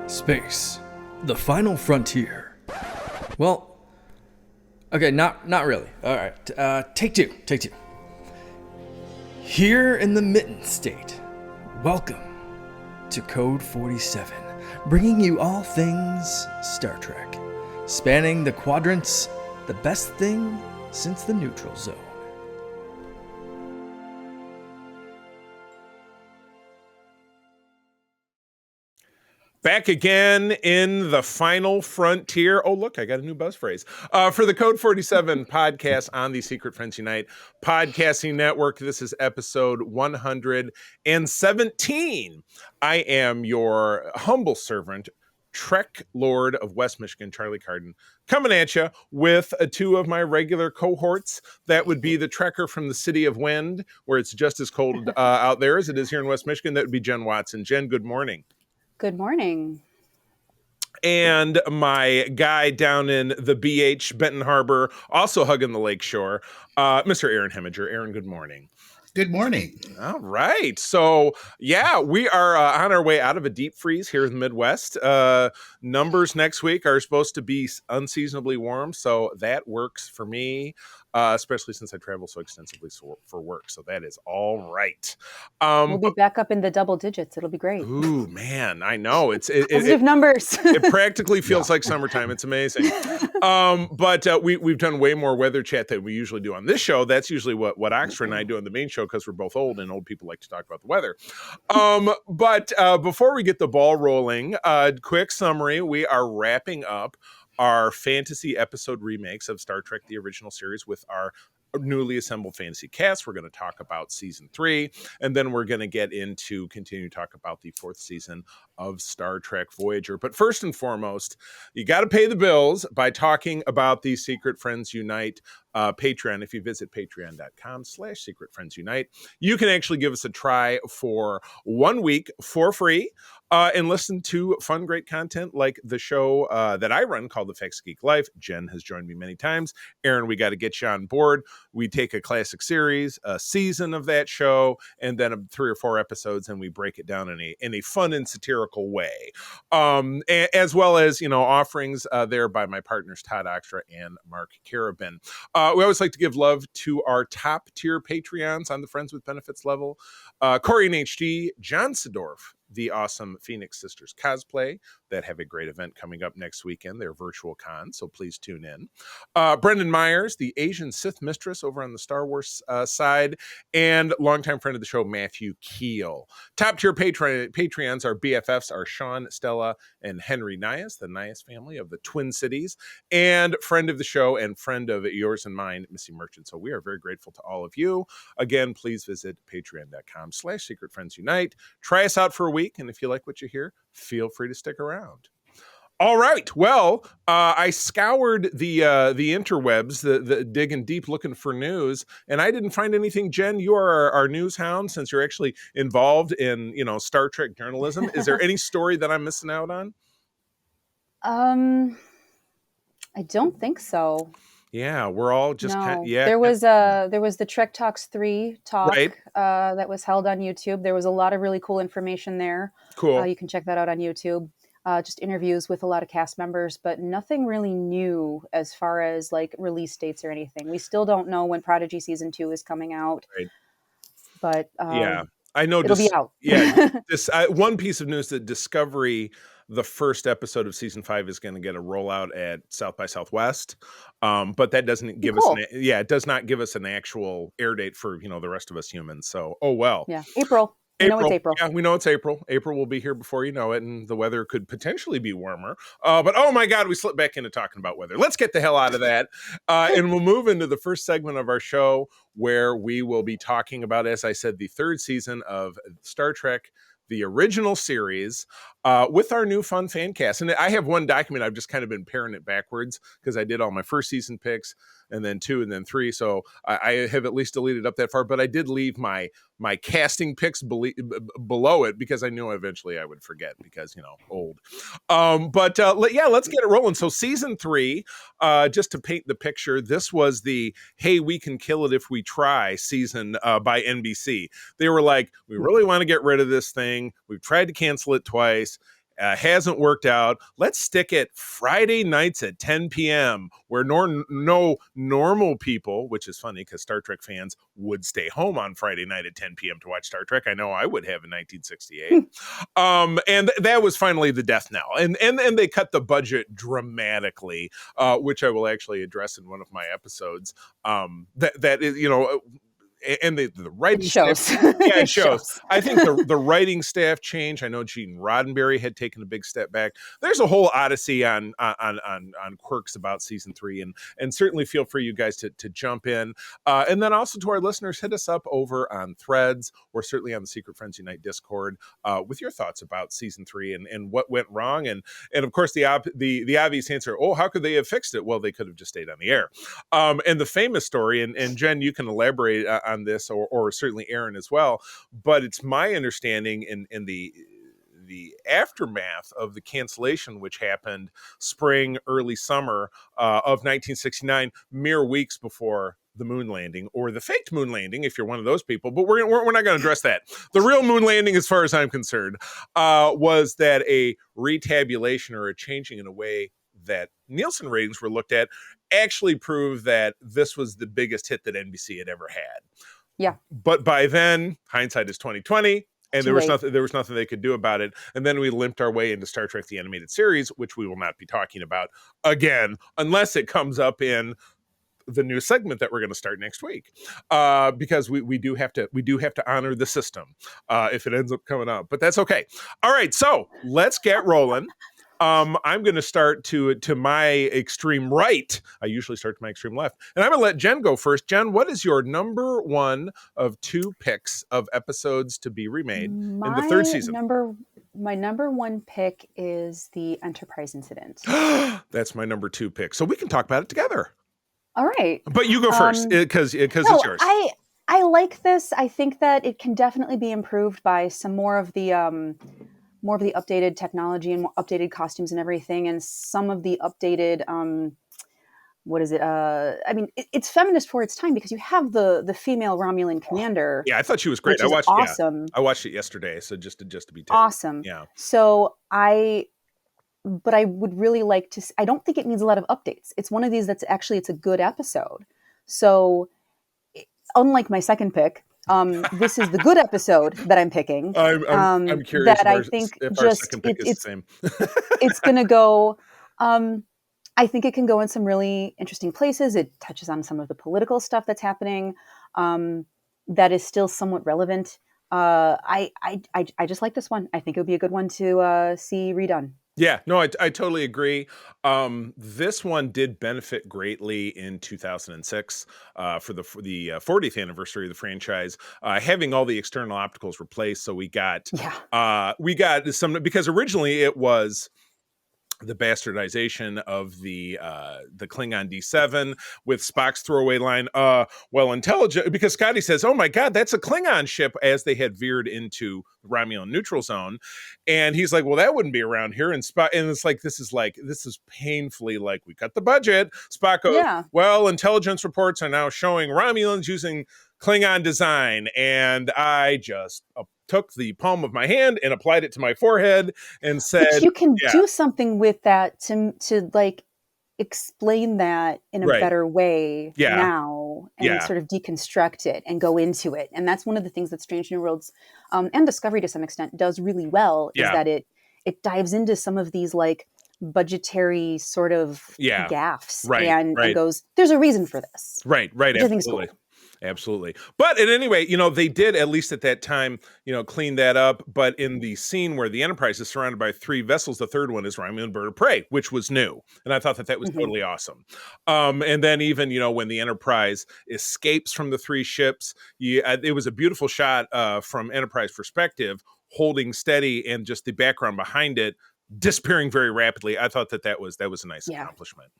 Space, the final frontier. Well, okay, not really. All right, take two. Here in the Mitten State, welcome to Code 47, bringing you all things Star Trek, spanning the quadrants, the best thing since the neutral zone. Back again in the final frontier. Oh, look, I got a new buzz phrase. For the Code 47 podcast on the Secret Friends Unite podcasting network. This is episode 117. I am your humble servant, Trek Lord of West Michigan, Charlie Carden, coming at you with two of my regular cohorts. That would be the Trekker from the City of Wind, where it's just as cold out there as it is here in West Michigan. That would be Jen Watson. Jen, good morning. Good morning. And my guy down in the BH, Benton Harbor, also hugging the lakeshore, Mr. Aaron Heminger. Aaron, good morning. Good morning. All right. So, yeah, we are on our way out of a deep freeze here in the Midwest. Numbers next week are supposed to be unseasonably warm, so that works for me. Especially since I travel so extensively for work. So that is all right. We'll be back up in the double digits. It'll be great. Ooh, man, I know. Positive numbers. It practically feels like summertime. It's amazing. But we've done way more weather chat than we usually do on this show. That's usually what Oxford and I do on the main show because we're both old and old people like to talk about the weather. But before we get the ball rolling, quick summary. We are wrapping up our fantasy episode remakes of Star Trek, the original series, with our newly assembled fantasy cast. We're going to talk about season 3, and then we're going to get into continue to talk about the 4th season of Star Trek Voyager. But first and foremost, you got to pay the bills by talking about the Secret Friends Unite Patreon. If you visit patreon.com/Secret Friends Unite, you can actually give us a try for 1 week for free. And listen to fun, great content like the show that I run called The Facts Geek Life. Jen has joined me many times. Aaron, we got to get you on board. We take a classic series, a season of that show, and then 3 or 4 episodes, and we break it down in a fun and satirical way. As well as, offerings there by my partners, Todd Oxtra and Mark Carabin. We always like to give love to our top tier Patreons on the Friends with Benefits level. Corey and HD, John Sidorf, the awesome Phoenix Sisters cosplay that have a great event coming up next weekend, their virtual con, so please tune in. Brendan Myers, the Asian Sith mistress over on the Star Wars side, and longtime friend of the show, Matthew Keel. Top tier Patreons, our BFFs are Sean, Stella, and Henry Nias, the Nias family of the Twin Cities, and friend of the show and friend of yours and mine, Missy Merchant. So we are very grateful to all of you. Again, please visit patreon.com/Secret Friends Unite. Try us out for a week, and if you like what you hear, feel free to stick around. All right. Well, I scoured the interwebs, the digging deep looking for news, and I didn't find anything. Jen, you are our news hound since you're actually involved in, Star Trek journalism. Is there any story that I'm missing out on? I don't think so. Yeah, we're all just There was the Trek Talks 3 talk, right, that was held on YouTube. There was a lot of really cool information there. Cool. You can check that out on YouTube. Just interviews with a lot of cast members, but nothing really new as far as like release dates or anything. We still don't know when Prodigy season 2 is coming out. Right. But yeah, I know it'll be out. Yeah, this one piece of news that Discovery, the first episode of season 5, is going to get a rollout at South by Southwest, but that doesn't give us it does not give us an actual air date for the rest of us humans. So April. We know it's April. Yeah, we know it's April. April will be here before you know it, and the weather could potentially be warmer. But oh my God, we slipped back into talking about weather. Let's get the hell out of that, and we'll move into the first segment of our show, where we will be talking about, as I said, the 3rd season of Star Trek, the original series, with our new fun fan cast. And I have one document. I've just kind of been pairing it backwards because I did all my first season picks and then 2 and then 3. So I have at least deleted up that far, but I did leave my casting picks below it because I knew eventually I would forget because, old. But let's get it rolling. So season 3, just to paint the picture, this was the, hey, we can kill it if we try season by NBC. They were like, we really want to get rid of this thing. We've tried to cancel it twice. hasn't worked out. Let's stick it Friday nights at 10 p.m. where no normal people, which is funny because Star Trek fans would stay home on Friday night at 10 p.m. to watch Star Trek. I know I would have in 1968. And that was finally the death knell. And they cut the budget dramatically, which I will actually address in one of my episodes. That is, and the writing shows. Staff, yeah, it shows. I think the writing staff changed. I know Gene Roddenberry had taken a big step back. There's a whole odyssey on quirks about season 3, and certainly feel free, you guys, to jump in. And then also to our listeners, hit us up over on Threads or certainly on the Secret Friends Unite Discord with your thoughts about season 3 and what went wrong. And of course the obvious answer, how could they have fixed it? Well, they could have just stayed on the air. And the famous story, and Jen, you can elaborate on this, or certainly Aaron as well, but it's my understanding in the aftermath of the cancellation, which happened spring, early summer of 1969, mere weeks before the moon landing, or the faked moon landing, if you're one of those people. But we're not going to address that. The real moon landing, as far as I'm concerned, was that a retabulation or a changing in a way that Nielsen ratings were looked at actually proved that this was the biggest hit that NBC had ever had. Yeah. But by then, hindsight is 2020, and there was nothing they could do about it. And then we limped our way into Star Trek: The Animated Series, which we will not be talking about again unless it comes up in the new segment that we're going to start next week, because we do have to honor the system if it ends up coming up. But that's okay. All right, so let's get rolling. I'm going to start to my extreme right. I usually start to my extreme left. And I'm going to let Jen go first. Jen, what is your number one of 2 picks of episodes to be remade in the 3rd season? My number one pick is the Enterprise incident. That's my number 2 pick. So we can talk about it together. All right. But you go first because it's yours. I like this. I think that it can definitely be improved by some more of the updated technology and more updated costumes and everything, and some of the updated it's feminist for its time, because you have the female Romulan commander. Yeah, I thought she was great. I watched awesome. Yeah, I watched it yesterday, so just to be awesome. Yeah. So I would really like to. I don't think it needs a lot of updates. It's one of these it's a good episode. So unlike my second pick, this is the good episode that I'm picking. I'm curious. That I think it's going to go. I think it can go in some really interesting places. It touches on some of the political stuff that's happening that is still somewhat relevant. I just like this one. I think it would be a good one to see redone. Yeah, no, I totally agree. This one did benefit greatly in 2006 for the 40th anniversary of the franchise, having all the external opticals replaced. So we got some, because originally it was the bastardization of the Klingon D7 with Spock's throwaway line, intelligent, because Scotty says, "Oh my God, that's a Klingon ship," as they had veered into the Romulan neutral zone. And he's like, "Well, that wouldn't be around here." And Spock, and it's like, this is painfully like, we cut the budget. Spock goes, "Well, intelligence reports are now showing Romulans using Klingon design." And I just took the palm of my hand and applied it to my forehead and said, but you can do something with that to like explain that in a better way now, and sort of deconstruct it and go into it. And that's one of the things that Strange New Worlds and Discovery to some extent does really well, is that it dives into some of these like budgetary sort of gaffes and goes, there's a reason for this. Right. Absolutely. Cool. Absolutely. But in any way, they did, at least at that time, clean that up. But in the scene where the Enterprise is surrounded by 3 vessels, the third one is Romulan bird of prey, which was new. And I thought that was totally awesome. And then even, when the Enterprise escapes from the 3 ships, it was a beautiful shot from Enterprise perspective, holding steady, and just the background behind it disappearing very rapidly. I thought that was a nice accomplishment.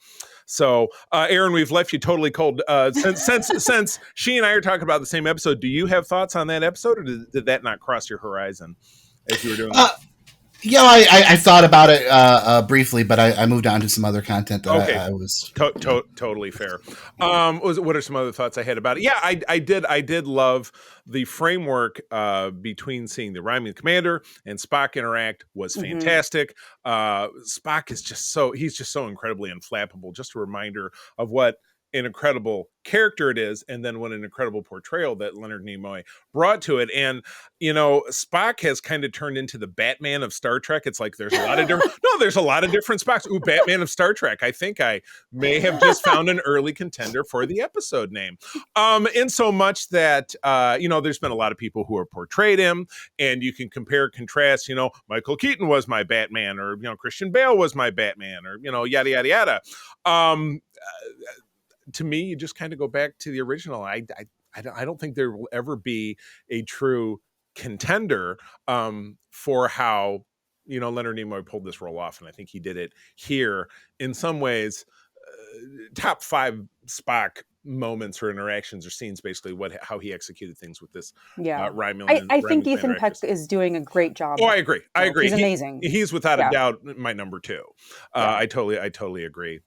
So, Aaron, we've left you totally cold. Since she and I are talking about the same episode, do you have thoughts on that episode, or did that not cross your horizon as you were doing that? Yeah, I thought about it briefly, but I moved on to some other content that I was totally fair. What are some other thoughts I had about it? Yeah, I did love the framework between seeing the Romulan commander and Spock interact was fantastic. Spock is he's just so incredibly unflappable. Just a reminder of what an incredible character it is, and then what an incredible portrayal that Leonard Nimoy brought to it. And Spock has kind of turned into the Batman of Star Trek. It's like there's a lot of different there's a lot of different Spocks. Ooh, Batman of Star Trek. I think I may have just found an early contender for the episode name. In so much that there's been a lot of people who have portrayed him, and you can compare contrast, Michael Keaton was my Batman, or Christian Bale was my Batman, or yada yada yada. To me, you just kind of go back to the original. I don't think there will ever be a true contender for how Leonard Nimoy pulled this role off, and I think he did it here. In some ways, top 5 Spock moments or interactions or scenes, basically how he executed things with this Romulan. I think Ethan Peck is doing a great job. Oh, I agree. He's amazing. He's without a doubt my number 2. I totally agree.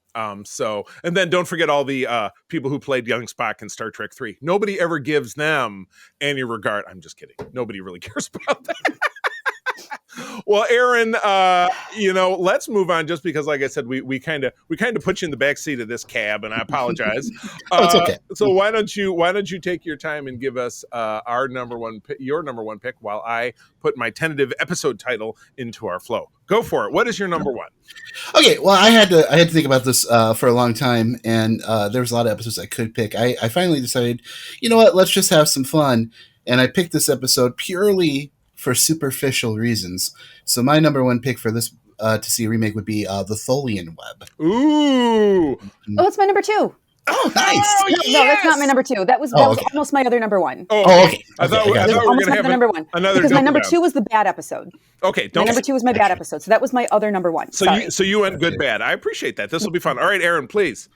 So, and then don't forget all the people who played young Spock in Star Trek 3. Nobody ever gives them any regard. I'm just kidding. Nobody really cares about that. Well, Aaron, let's move on, just because, like I said, we kind of put you in the back seat of this cab, and I apologize. It's okay. So why don't you take your time and give us your number one pick, while I put my tentative episode title into our flow. Go for it. What is your number 1? Okay, well, I had to think about this for a long time, and there was a lot of episodes I could pick. I finally decided, you know what, let's just have some fun, and I picked this episode purely for superficial reasons. So my number 1 pick for this to see a remake would be the Tholian Web. Ooh! Oh, it's my number 2. Oh, nice! No, that's not my number 2. That was almost my other number 1. Oh, okay. I thought we were going to have number 1 because my number 2 was the bad episode. Okay, my number 2 was my bad episode, so that was my other number 1. So you went good bad. I appreciate that. This will be fun. All right, Aaron, please.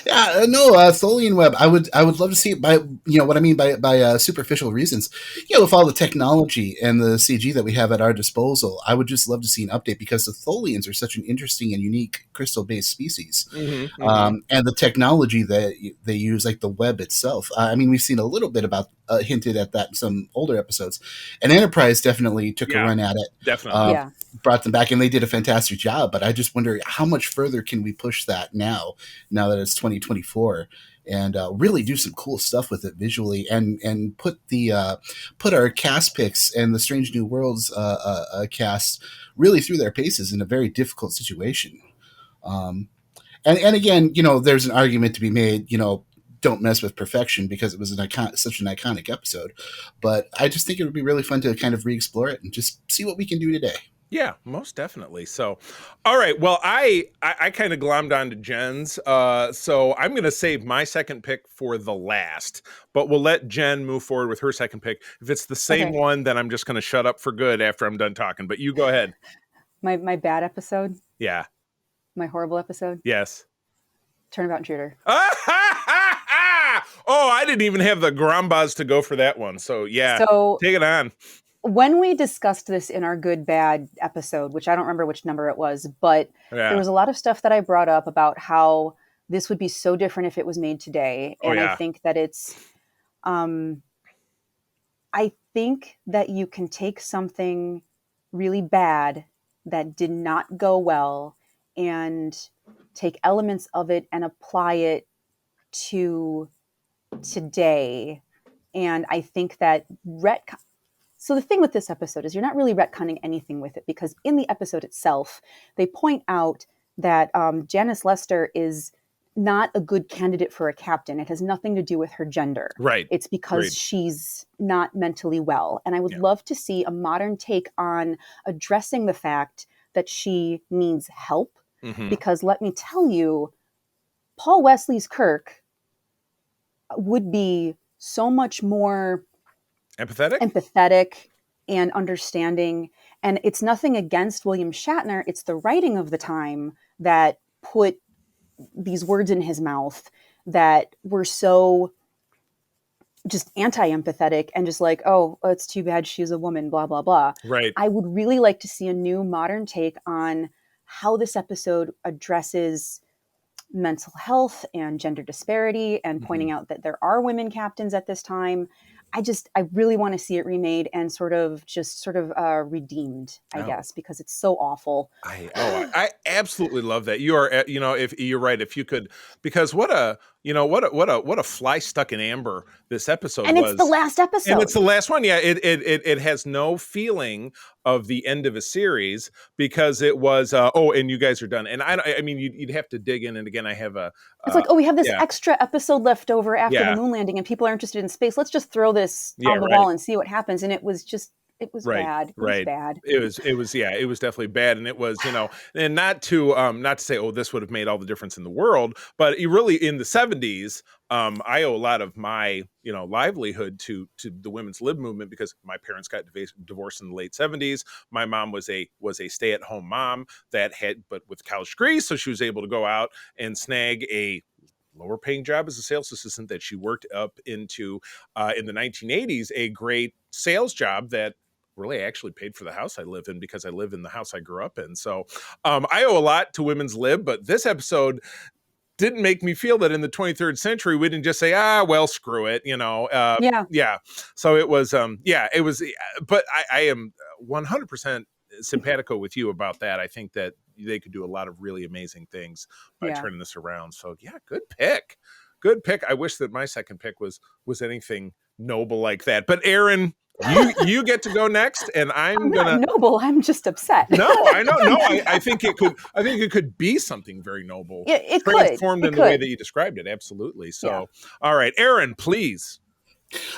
Yeah, no, Tholian Web. I would love to see it by what I mean by superficial reasons. With all the technology and the CG that we have at our disposal, I would just love to see an update, because the Tholians are such an interesting and unique crystal-based species, and the technology that they use, like the web itself. We've seen a little bit about hinted at that in some older episodes, and Enterprise definitely took a run at it. Definitely, brought them back, and they did a fantastic job. But I just wonder how much further can we push that now that it's 2024, and really do some cool stuff with it visually, and put our cast picks and the Strange New Worlds cast really through their paces in a very difficult situation. And again, there's an argument to be made, don't mess with perfection, because it was such an iconic episode. But I just think it would be really fun to kind of re-explore it and just see what we can do today. Yeah, most definitely. So, all right. Well, I kind of glommed onto Jen's. So I'm going to save my second pick for the last, but we'll let Jen move forward with her second pick. If it's the same one, then I'm just going to shut up for good after I'm done talking. But you go ahead. My bad episode? Yeah. My horrible episode? Yes. Turnabout Intruder. Oh, I didn't even have the Grombas to go for that one. So, yeah, take it on. When we discussed this in our good bad episode, which I don't remember which number it was, but there was a lot of stuff that I brought up about how this would be so different if it was made today. And I think that it's, I think that you can take something really bad that did not go well and take elements of it and apply it to today. And I think that so the thing with this episode is you're not really retconning anything with it, because in the episode itself, they point out that Janice Lester is not a good candidate for a captain. It has nothing to do with her gender. Right. It's because she's not mentally well. And I would love to see a modern take on addressing the fact that she needs help. Because let me tell you, Paul Wesley's Kirk would be so much more empathetic and understanding. And it's nothing against William Shatner. It's the writing of the time that put these words in his mouth that were so just anti-empathetic and just like, oh, it's too bad she's a woman, blah, blah, blah. Right. I would really like to see a new modern take on how this episode addresses mental health and gender disparity and pointing out that there are women captains at this time. I really want to see it remade and sort of redeemed, I guess, because it's so awful. I absolutely love that. You are, if you're right, if you could, because what a fly stuck in amber this episode and was. It's the last episode. And it's the last one. Yeah. It has no feeling of the end of a series because it was, and you guys are done. And I mean, you'd have to dig in. And again, I have it's like, we have this extra episode left over after the moon landing and people are interested in space. Let's just throw this on the wall and see what happens. And it was bad. It was bad. It was definitely bad. And it was, and not to say, oh, this would have made all the difference in the world, but really in the 70s, I owe a lot of my, livelihood to the women's lib movement because my parents got divorced in the late 70s. My mom was a stay-at-home mom but with college degrees, so she was able to go out and snag a lower paying job as a sales assistant that she worked up into in the 1980s, a great sales job that really actually paid for the house I live in because I live in the house I grew up in. So I owe a lot to women's lib, but this episode didn't make me feel that in the 23rd century, we didn't just say, well, screw it, Yeah. So it was, it was, but I am 100% simpatico with you about that. I think that they could do a lot of really amazing things by turning this around. So good pick. I wish that my second pick was anything noble like that. But Aaron, you get to go next, and I'm not noble. I'm just upset. No, I know. No, I think it could be something very noble. It transformed could. in the way that you described it. Absolutely. So, all right, Aaron, please.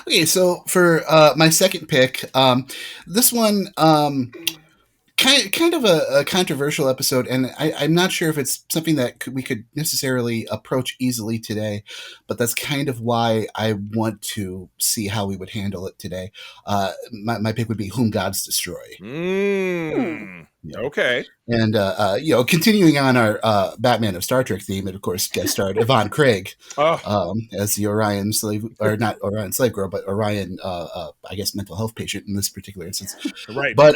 Okay, so for my second pick, this one. Kind of a controversial episode, and I'm not sure if it's something that we could necessarily approach easily today, but that's kind of why I want to see how we would handle it today. My pick would be Whom Gods Destroy. Okay. And, continuing on our Batman of Star Trek theme, and of course, guest starred Yvonne Craig as the Orion slave, or not Orion slave girl, but Orion, I guess, mental health patient in this particular instance. Right. But,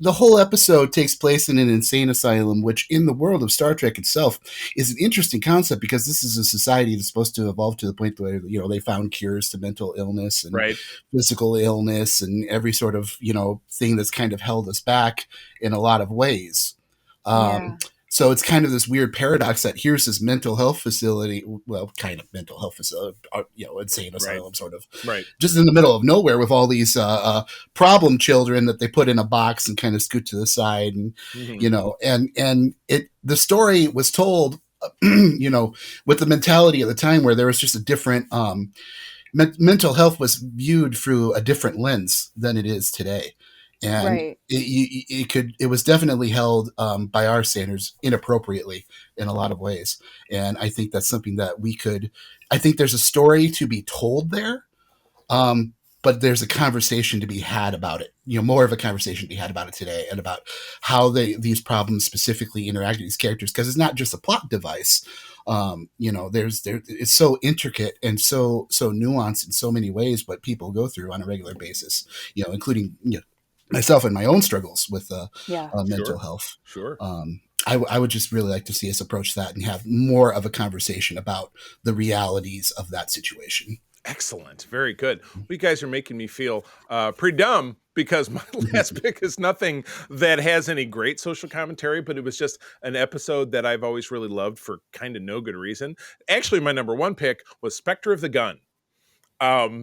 the whole episode takes place in an insane asylum, which in the world of Star Trek itself is an interesting concept because this is a society that's supposed to evolve to the point where, they found cures to mental illness and physical illness and every sort of, thing that's kind of held us back in a lot of ways. So it's kind of this weird paradox that here's this mental health facility, kind of mental health facility, insane asylum sort of, just in the middle of nowhere with all these problem children that they put in a box and kind of scoot to the side. And, the story was told, with the mentality at the time where there was just a different, mental health was viewed through a different lens than it is today. And it was definitely held by our standards inappropriately in a lot of ways. And I think that's something that I think there's a story to be told there, but there's a conversation to be had about it, more of a conversation to be had about it today and about how these problems specifically interact with these characters. Because it's not just a plot device. It's so intricate and so nuanced in so many ways what people go through on a regular basis, including, myself and my own struggles with mental health. Sure. I would just really like to see us approach that and have more of a conversation about the realities of that situation. Excellent. Very good. Well, you guys are making me feel pretty dumb because my last pick is nothing that has any great social commentary, but it was just an episode that I've always really loved for kind of no good reason. Actually, my number one pick was Spectre of the Gun.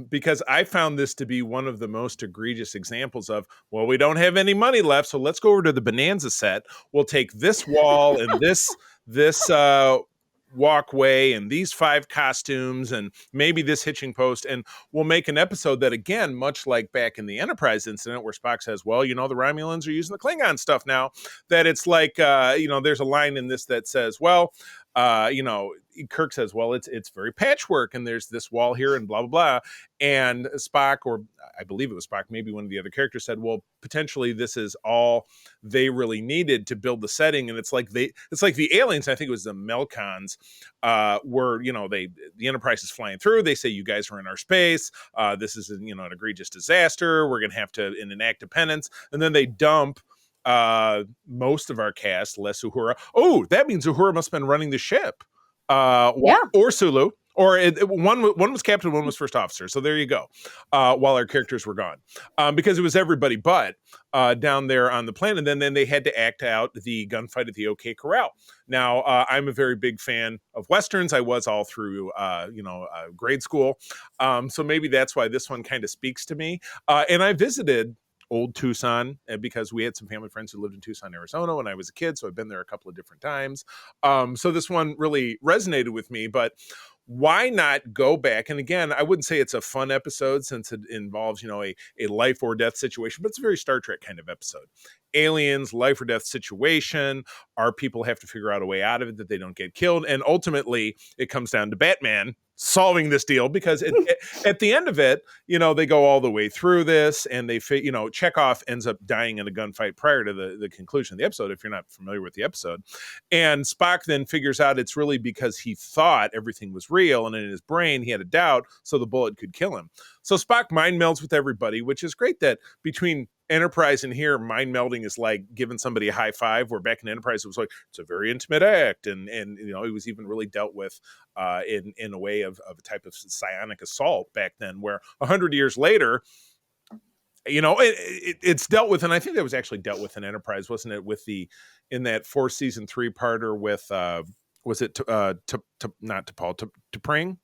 Because I found this to be one of the most egregious examples of, we don't have any money left, so let's go over to the Bonanza set. We'll take this wall and this walkway and these 5 costumes and maybe this hitching post, and we'll make an episode that, again, much like back in the Enterprise incident where Spock says, the Romulans are using the Klingon stuff now, that it's like, there's a line in this that says, Kirk says, well, it's very patchwork, and there's this wall here, and blah blah blah. And Spock, or I believe it was Spock, maybe one of the other characters said, well, potentially this is all they really needed to build the setting. And it's like the aliens, I think it was the Melkons, were, the Enterprise is flying through. They say, you guys are in our space. This is, an egregious disaster. We're going to have to enact a penance. And then they dump most of our cast, less Uhura. Oh, that means Uhura must have been running the ship. Or Sulu. Or one was captain, one was first officer. So there you go. While our characters were gone, because it was everybody but down there on the planet. And then they had to act out the gunfight at the OK Corral. Now, I'm a very big fan of Westerns. I was all through, grade school. So maybe that's why this one kind of speaks to me. And I visited old Tucson because we had some family friends who lived in Tucson, Arizona when I was a kid. So I've been there a couple of different times. So this one really resonated with me, but why not go back? And again, I wouldn't say it's a fun episode since it involves, a life or death situation, but it's a very Star Trek kind of episode. Aliens, life or death situation. Our people have to figure out a way out of it that they don't get killed. And ultimately, it comes down to Batman solving this deal because at the end of it, they go all the way through this and they, Chekhov ends up dying in a gunfight prior to the conclusion of the episode, if you're not familiar with the episode. And Spock then figures out it's really because he thought everything was real and in his brain he had a doubt, so the bullet could kill him. So Spock mind melds with everybody, which is great that between Enterprise and here, mind melding is like giving somebody a high five, where back in Enterprise it was like it's a very intimate act, and it was even really dealt with in a way of a type of psionic assault back then, where 100 years later, it's dealt with, and I think that was actually dealt with in Enterprise, wasn't it? In that 4-season 3-parter with was it not T'Pol, T'Pring?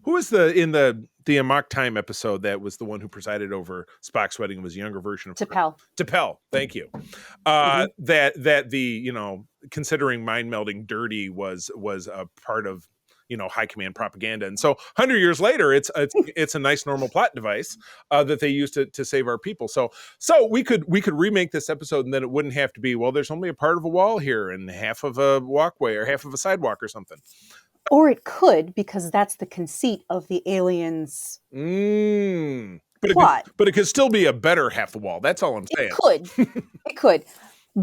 Who was in the Amok Time episode that was the one who presided over Spock's wedding, was a younger version of T'Pel. T'Pel, thank you. That the considering mind melding dirty was a part of high command propaganda, and so 100 years later, it's a nice normal plot device that they used to save our people. So we could remake this episode, and then it wouldn't have to be, well, there's only a part of a wall here and half of a walkway or half of a sidewalk or something. Or it could, because that's the conceit of the aliens plot. But it could still be a better half the wall. That's all I'm saying. It could.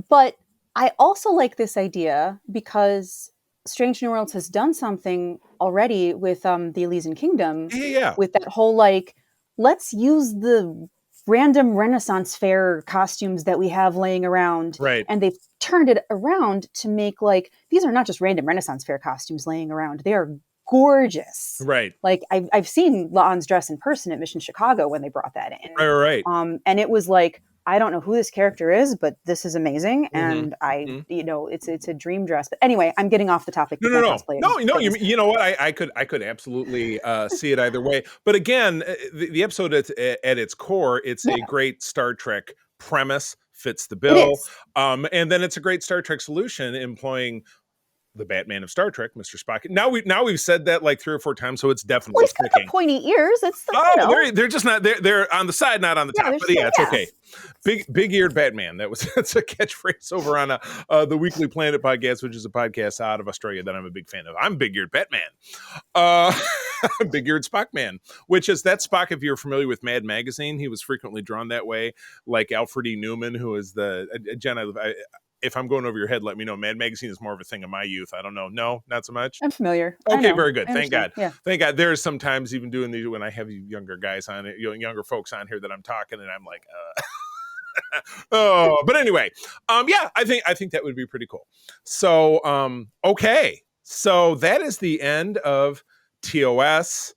But I also like this idea because Strange New Worlds has done something already with the Elysian Kingdom. Yeah. With that whole, let's use the random Renaissance fair costumes that we have laying around. Right. And they've turned it around to make these are not just random Renaissance fair costumes laying around. They are gorgeous. Right. I've seen La'an's dress in person at Mission Chicago when they brought that in. Right. And it was I don't know who this character is, but this is amazing. And it's a dream dress. But anyway, I'm getting off the topic. No. You know what? I could absolutely see it either way. But again, the episode at its core, it's a great Star Trek premise, fits the bill. And then it's a great Star Trek solution employing the Batman of Star Trek, Mr. Spock. Now we've said that 3 or 4 times, so it's definitely he's got the pointy ears. It's they're just not they're on the side, not on the top. But it's okay. Big eared Batman. That's a catchphrase over on the Weekly Planet podcast, which is a podcast out of Australia that I'm a big fan of. I'm big eared Batman, big eared Spock man, which is that Spock. If you're familiar with Mad Magazine, he was frequently drawn that way, like Alfred E. Newman, who is the Jen. If I'm going over your head, let me know. Mad Magazine is more of a thing of my youth. I don't know. No, not so much. I'm familiar. Okay, very good. Thank God. Yeah. Thank God. There's sometimes even doing these when I have younger guys on it, younger folks on here that I'm talking, and I'm like, but anyway, I think that would be pretty cool. So, okay, so that is the end of TOS.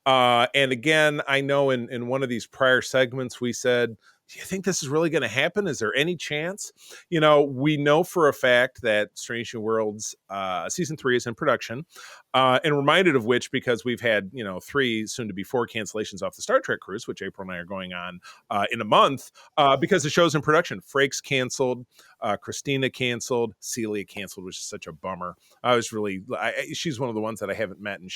And again, I know in one of these prior segments we said, do you think this is really going to happen? Is there any chance? We know for a fact that Strange New Worlds season 3 is in production, and reminded of which because we've had 3, soon to be 4 cancellations off the Star Trek cruise, which April and I are going on in a month because the show's in production. Frakes canceled, Christina canceled, Celia canceled, which is such a bummer. She's one of the ones that I haven't met, and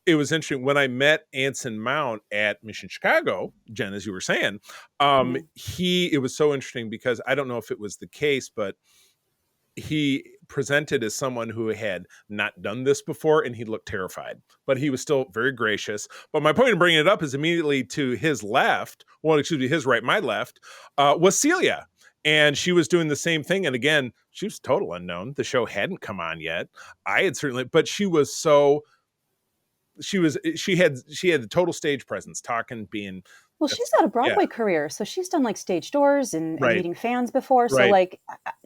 it was interesting when I met Anson Mount at Mission Chicago, Jen, as you were saying, it was so interesting because I don't know if it was the case, but he presented as someone who had not done this before, and he looked terrified, but he was still very gracious. But my point in bringing it up is immediately to his left, well, excuse me, his right, my left, was Celia. And she was doing the same thing. And again, she was total unknown. The show hadn't come on yet. I had certainly, but she was so, she had the total stage presence, talking, being. Well, she's got a Broadway career, so she's done like stage doors and meeting fans before. So like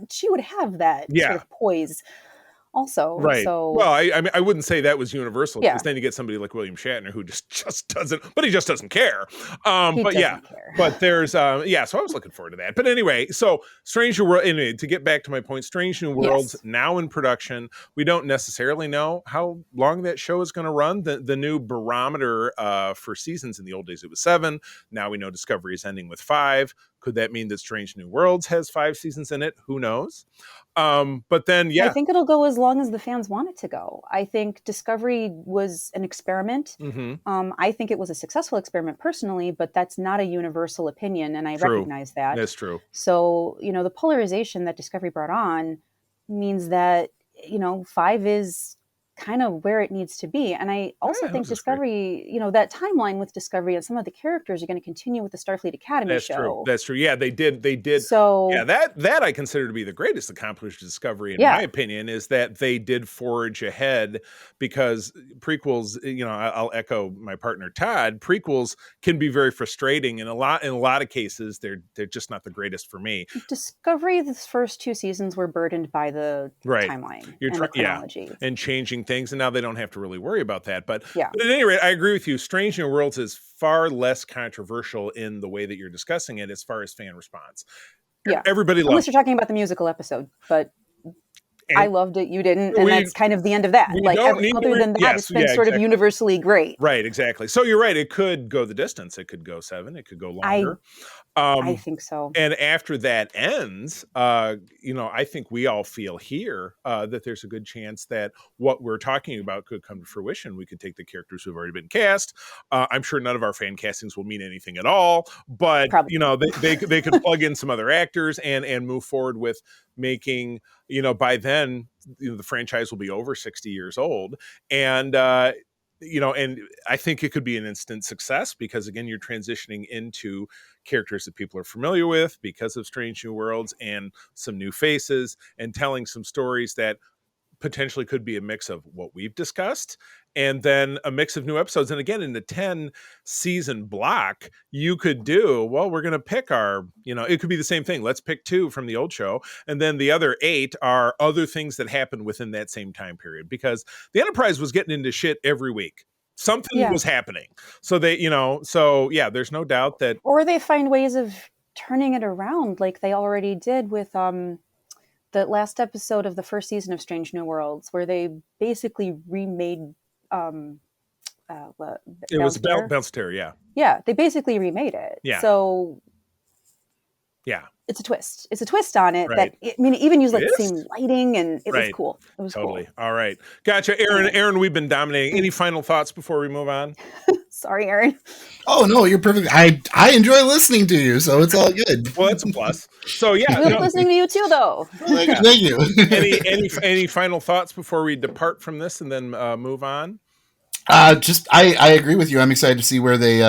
she would have that sort of poise also. Right. So, well, I mean, I wouldn't say that was universal, because then you get somebody like William Shatner who just doesn't, but he just doesn't care. But care. But there's, so I was looking forward to that. But anyway, so Strange New World, anyway, to get back to my point, Strange New Worlds now in production. We don't necessarily know how long that show is going to run. The new barometer for seasons, in the old days, it was 7. Now we know Discovery is ending with 5. Could that mean that Strange New Worlds has 5 seasons in it? Who knows? But then, I think it'll go as long as the fans want it to go. I think Discovery was an experiment. Mm-hmm. I think it was a successful experiment personally, but that's not a universal opinion, and I recognize that. That's true. So, the polarization that Discovery brought on means that, 5 is kind of where it needs to be. And I also think Discovery, that timeline with Discovery and some of the characters are going to continue with the Starfleet Academy show. That's true. Yeah, they did. So that I consider to be the greatest accomplishment of Discovery, in my opinion, is that they did forge ahead, because prequels, I'll echo my partner Todd, prequels can be very frustrating, and in a lot of cases they're just not the greatest for me. Discovery, the first 2 seasons were burdened by the timeline and the chronology. And changing things, and now they don't have to really worry about that. But at any rate, I agree with you. Strange New Worlds is far less controversial in the way that you're discussing it as far as fan response. Everybody loves unless you're talking about the musical episode, but I loved it, you didn't, and that's kind of the end of that. Like, other than that, it's been sort of universally great. Right, exactly. So you're right. It could go the distance. It could go 7. It could go longer. I think so. And after that ends, I think we all feel here that there's a good chance that what we're talking about could come to fruition. We could take the characters who've already been cast. I'm sure none of our fan castings will mean anything at all, but they could plug in some other actors and move forward with making, by then, the franchise will be over 60 years old. And and I think it could be an instant success, because again, you're transitioning into characters that people are familiar with because of Strange New Worlds, and some new faces, and telling some stories that potentially could be a mix of what we've discussed, and then a mix of new episodes. And again, in the 10 season block, you could do, we're going to pick our, it could be the same thing. Let's pick 2 from the old show. And then the other 8 are other things that happened within that same time period, because the Enterprise was getting into shit every week. Something was happening. So they, there's no doubt that. Or they find ways of turning it around, like they already did with, the last episode of the first season of Strange New Worlds, where they basically remade it was Belster, yeah, they basically remade it. So it's a twist. It's a twist on it that even used like the same lighting, and it was cool. It was totally cool. All right, gotcha. Aaron, we've been dominating. Any final thoughts before we move on? Sorry, Aaron. Oh no, you're perfect. I enjoy listening to you, so it's all good. Well, that's a plus. So we love listening to you too, though. Thank you. any final thoughts before we depart from this and then move on? I agree with you. I'm excited to see where they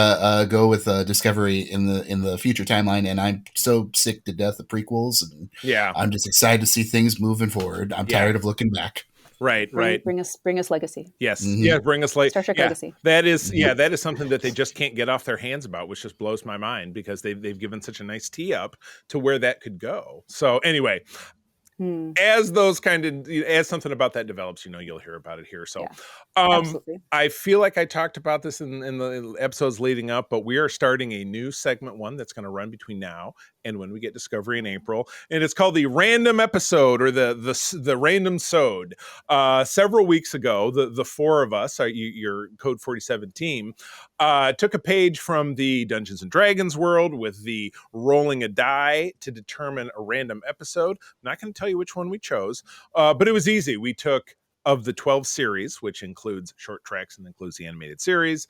go with Discovery in the future timeline, and I'm so sick to death of prequels, and I'm just excited to see things moving forward. I'm tired of looking back. Right. Bring us legacy. Yes, mm-hmm. Bring us Star Trek legacy. That is something that they just can't get off their hands about, which just blows my mind, because they've given such a nice tee up to where that could go. So anyway. As something about that develops, you'll hear about it here. So, I feel like I talked about this in the episodes leading up, but we are starting a new segment 1 that's going to run between now and when we get Discovery in April, and it's called the Random Episode, or the Random Sode. Several weeks ago, the 4 of us, your Code 47 team, took a page from the Dungeons and Dragons world with the rolling a die to determine a random episode. I'm not going to tell you which one we chose, but it was easy. We took, of the 12 series, which includes short treks and includes the animated series,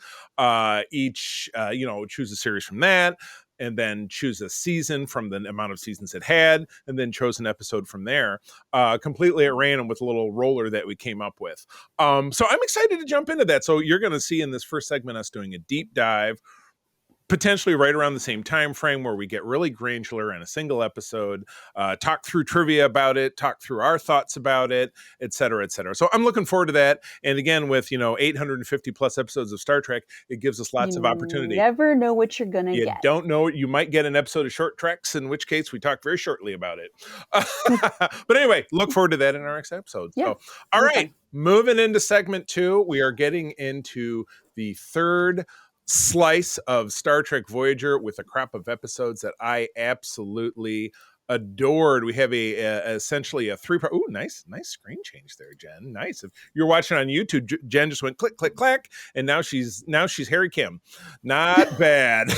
each choose a series from that, and then choose a season from the amount of seasons it had, and then chose an episode from there, completely at random with a little roller that we came up with. So I'm excited to jump into that. So you're going to see in this first segment us doing a deep dive, potentially right around the same time frame, where we get really granular in a single episode, talk through trivia about it, talk through our thoughts about it, et cetera, et cetera. So I'm looking forward to that. And again, with 850 plus episodes of Star Trek, it gives us lots of opportunity. You never know what you're gonna get. You don't know. You might get an episode of Short Treks, in which case we talk very shortly about it. But anyway, look forward to that in our next episode. Yeah, so, all right, moving into segment 2, we are getting into the third slice of Star Trek Voyager with a crop of episodes that I absolutely adored. We have essentially a 3-part. Ooh, nice screen change there, Jen. Nice. If you're watching on YouTube, Jen just went click, click, clack, and now she's Harry Kim. Not bad.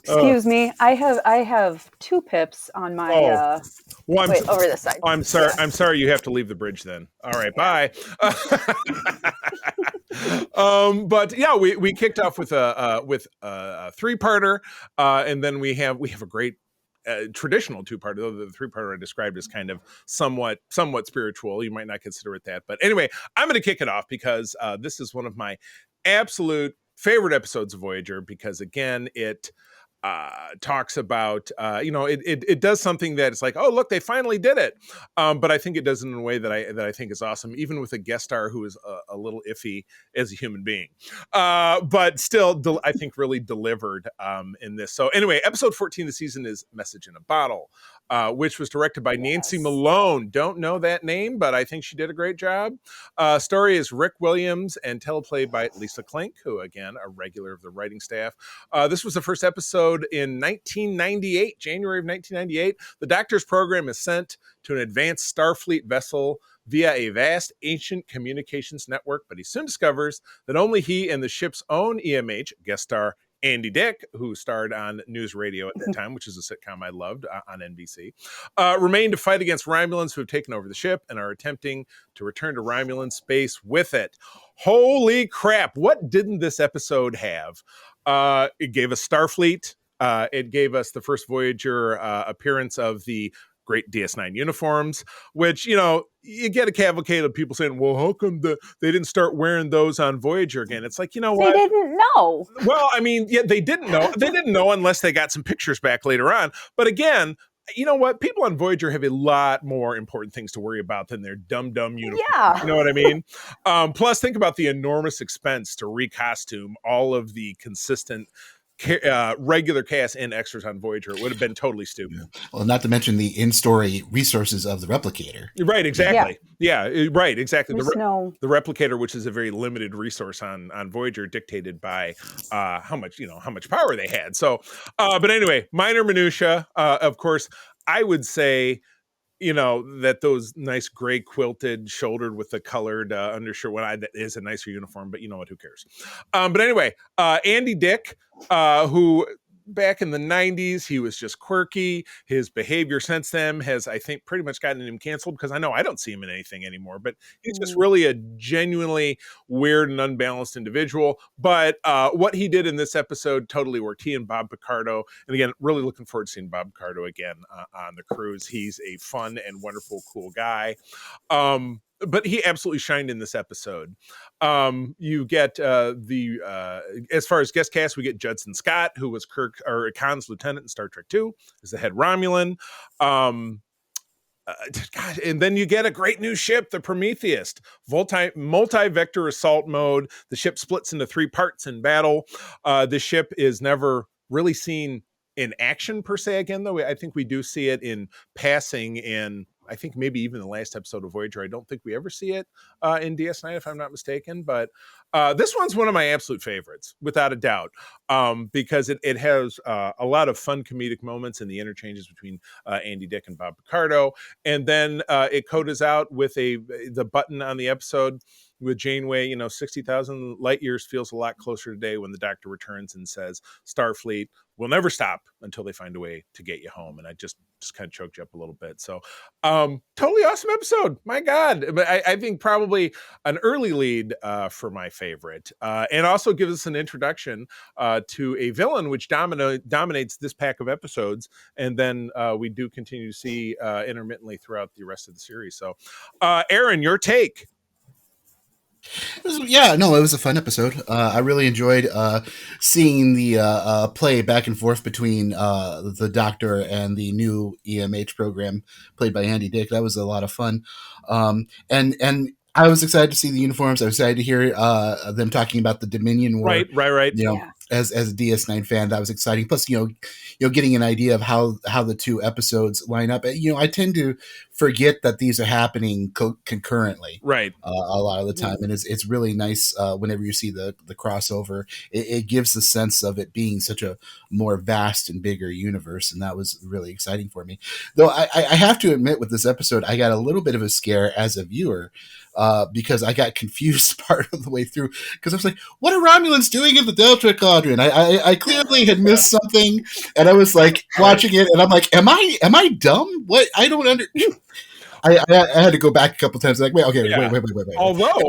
Excuse me. I have 2 pips on my. Over this side. I'm sorry. Yeah. I'm sorry. You have to leave the bridge then. All right. Bye. But yeah, we kicked off with a 3-parter, and then we have a great traditional 2-parter. Though the 3-parter I described as kind of somewhat spiritual. You might not consider it that, but anyway, I'm going to kick it off because this is one of my absolute favorite episodes of Voyager, because again, it talks about it does something that it's like, oh look, they finally did it, but I think it does it in a way that I think is awesome, even with a guest star who is a little iffy as a human being, but still I think really delivered in this. So anyway, episode 14 of the season is Message in a Bottle, which was directed by Nancy Malone. Don't know that name, but I think she did a great job. Story is Rick Williams and teleplay by Lisa Klink, who again a regular of the writing staff. This was the first episode in 1998, January of 1998. The Doctor's program is sent to an advanced Starfleet vessel via a vast ancient communications network, but he soon discovers that only he and the ship's own EMH, guest star Andy Dick, who starred on News Radio at that time, which is a sitcom I loved on NBC, remain to fight against Romulans who have taken over the ship and are attempting to return to Romulan space with it. Holy crap, what didn't this episode have? It gave us Starfleet. It gave us the first Voyager appearance of the great DS9 uniforms, which, you get a cavalcade of people saying, well, how come they didn't start wearing those on Voyager again? It's like, what? They didn't know. Well, I mean, yeah, they didn't know. They didn't know unless they got some pictures back later on. But again, you know what? People on Voyager have a lot more important things to worry about than their dumb uniforms. Yeah. You know what I mean? Plus, think about the enormous expense to recostume all of the consistent regular cast and extras on Voyager. It would have been totally stupid. Yeah. Well, not to mention the in-story resources of the replicator. Right, exactly. Yeah, right, exactly. The replicator, which is a very limited resource on Voyager, dictated by how much power they had. So, but anyway, minor minutia. Of course, I would say, that those nice gray quilted shouldered with the colored undershirt, that is a nicer uniform, but you know what, who cares? But anyway, Andy Dick, who back in the 90s, he was just quirky. His behavior since then has, I think, pretty much gotten him canceled, because I know I don't see him in anything anymore, but he's just really a genuinely weird and unbalanced individual. But what he did in this episode totally worked. He and Bob Picardo, and again, really looking forward to seeing Bob Picardo again on the cruise. He's a fun and wonderful, cool guy. But he absolutely shined in this episode. You get as far as guest cast, we get Judson Scott, who was Khan's lieutenant in Star Trek II, is the head Romulan. And then you get a great new ship, the Prometheus, multi-vector assault mode. The ship splits into 3 parts in battle. The ship is never really seen in action per se again, though. I think we do see it in passing in, I think maybe even the last episode of Voyager. I don't think we ever see it in DS9, if I'm not mistaken. But this one's one of my absolute favorites, without a doubt, because it has a lot of fun comedic moments in the interchanges between Andy Dick and Bob Picardo. And then it codas out with the button on the episode with Janeway. 60,000 light years feels a lot closer today, when the Doctor returns and says, Starfleet will never stop until they find a way to get you home. And I just kind of choked you up a little bit. So totally awesome episode. My God. But I think probably an early lead for my favorite, and also gives us an introduction to a villain which dominates this pack of episodes, and then we do continue to see intermittently throughout the rest of the series. So, Aaron, your take. It was a fun episode. I really enjoyed seeing the play back and forth between the Doctor and the new EMH program played by Andy Dick. That was a lot of fun. And I was excited to see the uniforms. I was excited to hear them talking about the Dominion War. Right. You know, as a DS9 fan, that was exciting. Plus, getting an idea of how the two episodes line up. I tend to forget that these are happening concurrently. Right. A lot of the time, and it's really nice whenever you see the crossover. It gives the sense of it being such a more vast and bigger universe, and that was really exciting for me. Though I have to admit, with this episode, I got a little bit of a scare as a viewer. Because I got confused part of the way through, because I was like, what are Romulans doing in the Delta Quadrant? I clearly had missed something, and I was like watching it, and I'm like, am I dumb? What? I don't understand. I had to go back a couple times. Like, wait. Although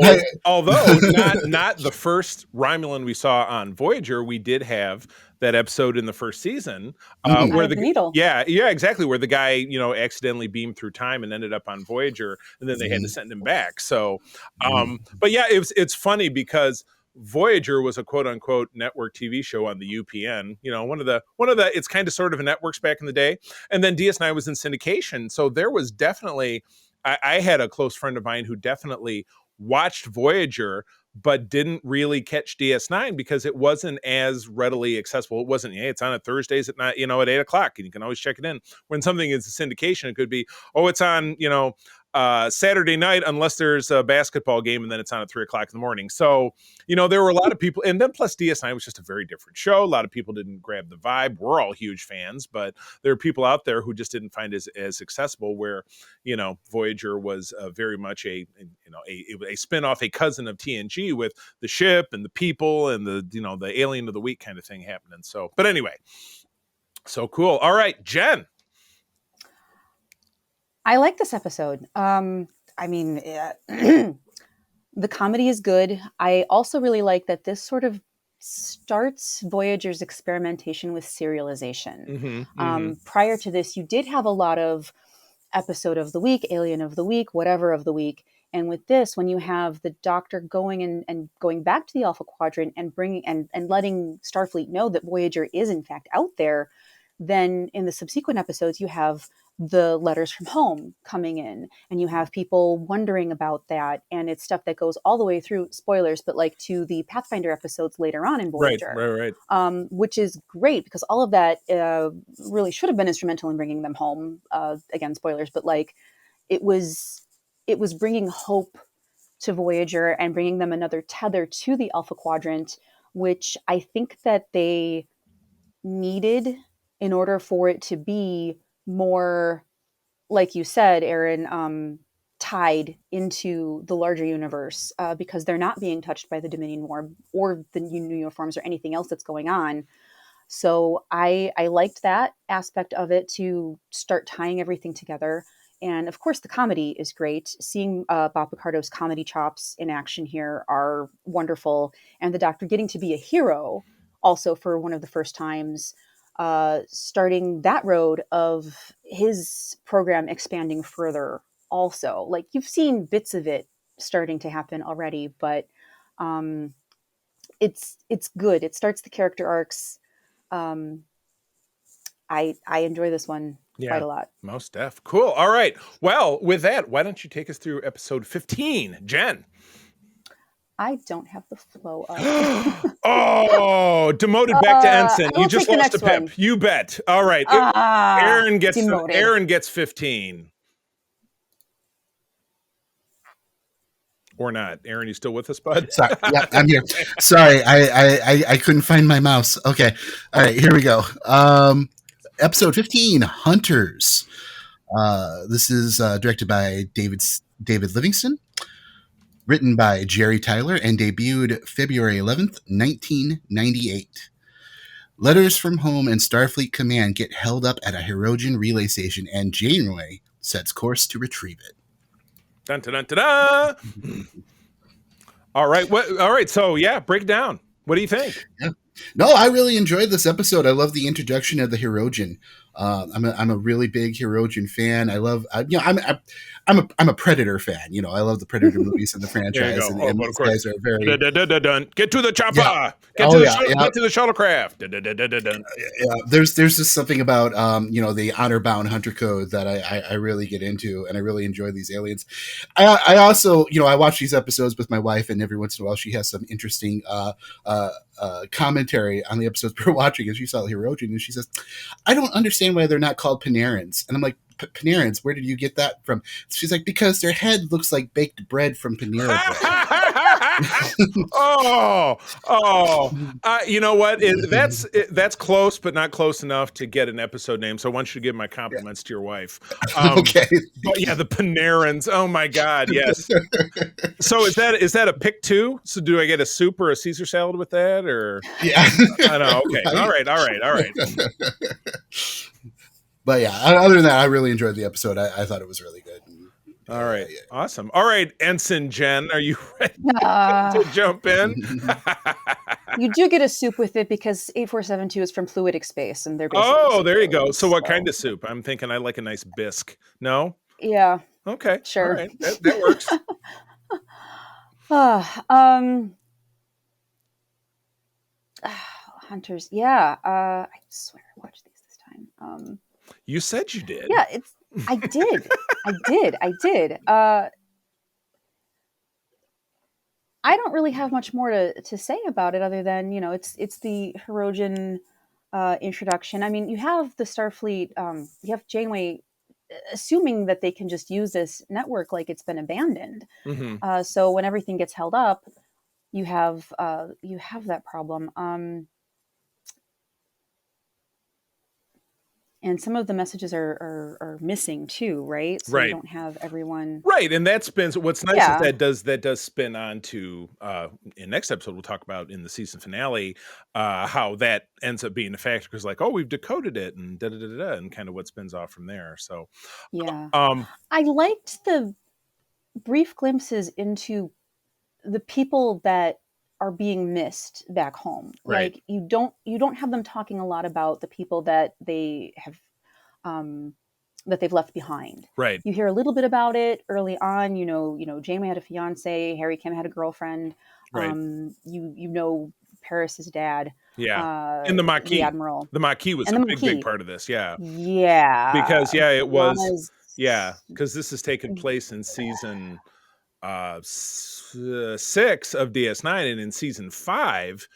not the first Romulan we saw on Voyager, we did have that episode in the first season where the needle. Yeah, exactly, where the guy accidentally beamed through time and ended up on Voyager, and then they had to send him back. So, but yeah, it's funny because Voyager was a quote unquote network TV show on the UPN. One of the it's kind of sort of a networks back in the day, and then DS9 was in syndication. So there was definitely I had a close friend of mine who definitely watched Voyager but didn't really catch DS9 because it wasn't as readily accessible. It wasn't, it's on at Thursdays at night, at 8:00, and you can always check it in. When something is a syndication, it could be, it's on, Saturday night, unless there's a basketball game, and then it's on at 3:00 in the morning. So, there were a lot of people, and then plus DS9 was just a very different show. A lot of people didn't grab the vibe. We're all huge fans, but there are people out there who just didn't find it as accessible, where, Voyager was very much a spinoff, a cousin of TNG with the ship and the people and the alien of the week kind of thing happening. So, but anyway, so cool. All right, Jen. I like this episode. The comedy is good. I also really like that this sort of starts Voyager's experimentation with serialization. Prior to this, you did have a lot of episode of the week, alien of the week, whatever of the week. And with this, when you have the Doctor going and going back to the Alpha Quadrant and bringing and letting Starfleet know that Voyager is in fact out there, then in the subsequent episodes, you have the letters from home coming in, and you have people wondering about that, and it's stuff that goes all the way through, spoilers, but like to the Pathfinder episodes later on in Voyager, right. Which is great because all of that really should have been instrumental in bringing them home. Again, spoilers, but like it was bringing hope to Voyager and bringing them another tether to the Alpha Quadrant, which I think that they needed in order for it to be more, like you said, Aaron, tied into the larger universe, because they're not being touched by the Dominion War or the new uniforms or anything else that's going on. So I liked that aspect of it to start tying everything together. And of course, the comedy is great. Seeing Bob Picardo's comedy chops in action here are wonderful. And the Doctor getting to be a hero also for one of the first times, starting that road of his program expanding further also. Like, you've seen bits of it starting to happen already, but it's good. It starts the character arcs. I enjoy this one quite a lot. Most def. Cool. All right. Well, with that, why don't you take us through episode 15, Jen? I don't have the flow up. Oh, demoted back to ensign. You just lost a pip. One. You bet. All right. Aaron gets 15. Or not. Aaron, you still with us, bud? Sorry. Yeah, I'm here. Sorry, I couldn't find my mouse. Okay. All right, here we go. Episode 15, Hunters. This is directed by David Livingston, written by Jerry Tyler, and debuted February 11th, 1998. Letters from home and Starfleet Command get held up at a Hirogen relay station, and Janeway sets course to retrieve it. Dun, dun, dun, dun, dun. All right. All right. So yeah, break it down. What do you think? Yeah. No, I really enjoyed this episode. I love the introduction of the Hirogen. I'm a really big Hirogen fan. I love, I'm a Predator fan. I love the Predator movies and the franchise, and but these of course, guys are very. Get to the chopper. Yeah. Get to the shuttlecraft. Yeah, there's just something about the honor bound hunter code that I really get into, and I really enjoy these aliens. I also I watch these episodes with my wife, and every once in a while she has some interesting commentary on the episodes we're watching, and she saw Hirogen, and she says, "I don't understand why they're not called Panarans," and I'm like, Panarans, where did you get that from? She's like, because their head looks like baked bread from Panera Bread. You know what? That's close, but not close enough to get an episode name. So I want you to give my compliments to your wife. Okay. But yeah, the Panarans. Oh my God, yes. So is that a pick too? So do I get a soup or a Caesar salad with that, or? Yeah. I know. Okay. All right. But yeah, other than that, I really enjoyed the episode. I thought it was really good. All right. Awesome. All right, Ensign Jen, are you ready to jump in? You do get a soup with it because 8472 is from fluidic space, and they're basically. Oh, there you go. So what kind of soup? I'm thinking I like a nice bisque. No? Yeah. Okay. Sure. All right. That works. Hunters. Yeah. I swear I watched these this time. You said you did. Yeah, I did. I did. I don't really have much more to say about it other than, it's the Hirogen introduction. I mean, you have the Starfleet, you have Janeway assuming that they can just use this network like it's been abandoned. Mm-hmm. So when everything gets held up, you have that problem. And some of the messages are missing too, right? So right. You don't have everyone. Right, and that spins. What's nice is that does spin on to in next episode we'll talk about in the season finale how that ends up being a factor because we've decoded it and and kind of what spins off from there. So yeah, I liked the brief glimpses into the people that are being missed back home. Right. Like you don't have them talking a lot about the people that they have that they've left behind. Right. You hear a little bit about it early on. Janeway had a fiance, Harry Kim had a girlfriend. Right. Paris's dad. Yeah. And the Maquis. The Admiral. The Maquis was a big part of this. Yeah. Yeah. Because it was because this has taken place in season 6 of DS9, and in season 5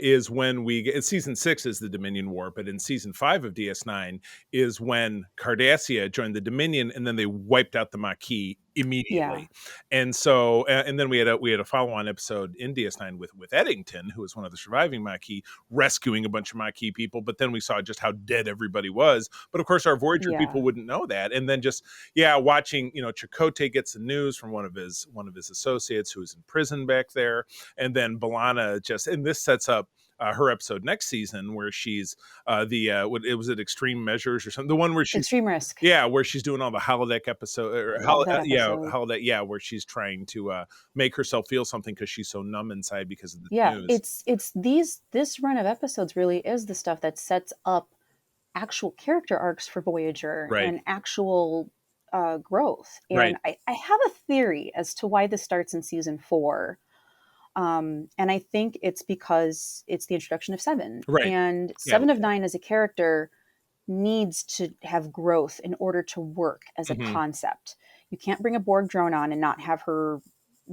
is when season 6 is the Dominion War, but in season 5 of DS9 is when Cardassia joined the Dominion, and then they wiped out the Maquis immediately. Yeah. And so, and then we had a follow-on episode in DS9 with Eddington, who was one of the surviving Maquis, rescuing a bunch of Maquis people. But then we saw just how dead everybody was. But of course, our Voyager people wouldn't know that. And then just watching, Chakotay gets the news from one of his associates who was in prison back there, and then B'Elanna and this sets up her episode next season where she's Extreme Measures or something, the one where she's Extreme Risk, where she's doing all the holodeck holodeck, where she's trying to make herself feel something because she's so numb inside because of the news. It's this run of episodes really is the stuff that sets up actual character arcs for Voyager and actual growth. And I have a theory as to why this starts in season 4. And I think it's because it's the introduction of Seven. Right. And Seven of Nine as a character needs to have growth in order to work as a concept. You can't bring a Borg drone on and not have her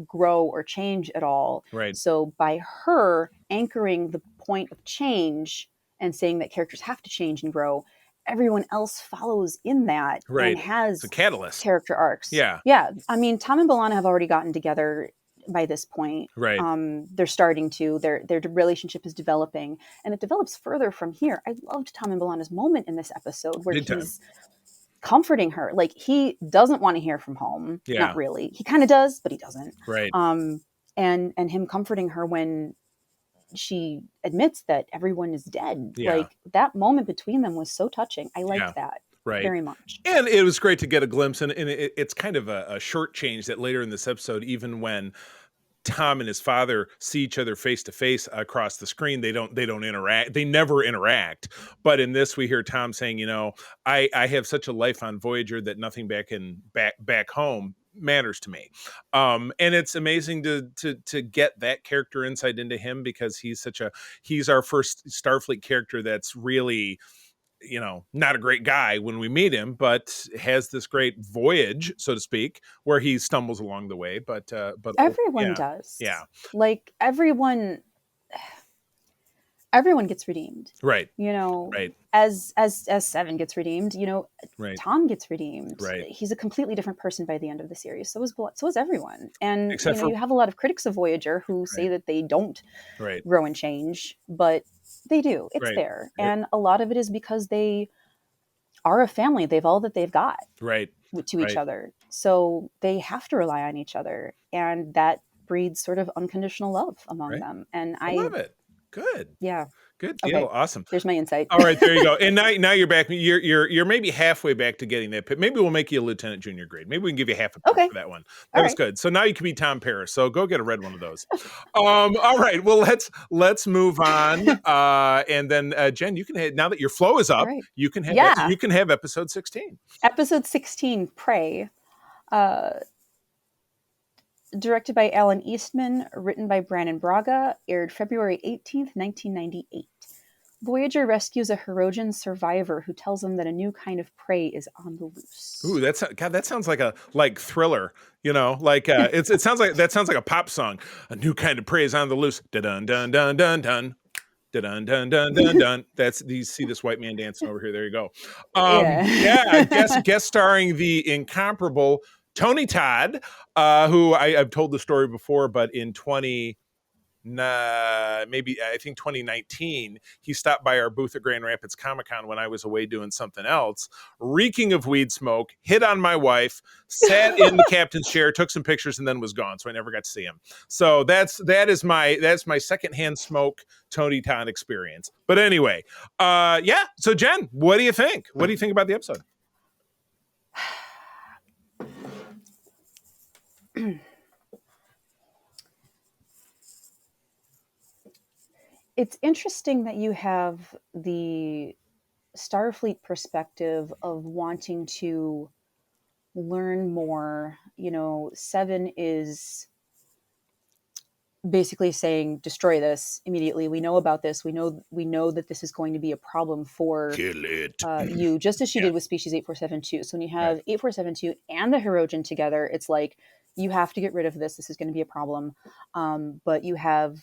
grow or change at all. Right. So by her anchoring the point of change and saying that characters have to change and grow, everyone else follows in that and has a catalyst character arcs. Yeah. I mean, Tom and B'Elanna have already gotten together by this point. Right. They're starting to. Their relationship is developing, and it develops further from here. I loved Tom and B'Elanna's moment in this episode where he's comforting her. Like, he doesn't want to hear from home. Yeah. Not really. He kind of does, but he doesn't. Right. And him comforting her when she admits that everyone is dead. Yeah. Like, that moment between them was so touching. I liked that. Right. Very much. And it was great to get a glimpse, and it's kind of a short change that later in this episode, even when Tom and his father see each other face to face across the screen. They don't interact. They never interact. But in this, we hear Tom saying, you know, I have such a life on Voyager that nothing back home matters to me. And it's amazing to get that character insight into him, because he's our first Starfleet character that's really, you know, not a great guy when we meet him, but has this great voyage, so to speak, where he stumbles along the way. But everyone does. Yeah. Like everyone gets redeemed. Right. You know, right. As Seven gets redeemed, you know, right. Tom gets redeemed. Right. He's a completely different person by the end of the series. So is everyone. And except you have a lot of critics of Voyager who say that they don't grow and change, but they do. It's there. And a lot of it is because they are a family. They've all that they've got to each other. So they have to rely on each other. And that breeds sort of unconditional love among them. And I love it. Good. Yeah. Good deal. Okay. Awesome. There's my insight. All right, there you go. And now you're back. You're maybe halfway back to getting that. Maybe we'll make you a lieutenant junior grade. Maybe we can give you half a point for that one. That was good. So now you can be Tom Paris. So go get a red one of those. All right. Well, let's move on. And then Jen, you can now that your flow is up, you can have episode 16. Episode 16, Prey. Directed by Alan Eastman, written by Brannon Braga, aired February 18th, 1998. Voyager rescues a Hirogen survivor who tells them that a new kind of prey is on the loose. Ooh, that sounds like a Thriller, you know, like it sounds like a pop song. A new kind of prey is on the loose. Dun dun dun dun dun. Dun dun dun dun dun. You see this white man dancing over here. There you go. Guest starring the incomparable Tony Todd, who I've told the story before, but in 2019, he stopped by our booth at Grand Rapids Comic-Con when I was away doing something else, reeking of weed smoke, hit on my wife, sat in the captain's chair, took some pictures, and then was gone. So I never got to see him. So that's my secondhand smoke Tony Todd experience. But anyway, So Jen, what do you think? What do you think about the episode? It's interesting that you have the Starfleet perspective of wanting to learn more. You know, Seven is basically saying, destroy this immediately. We know about this. We know that this is going to be a problem for you, just as she did with Species 8472. So when you have 8472 and the Hirogen together, it's like, you have to get rid of this. This is going to be a problem. But you have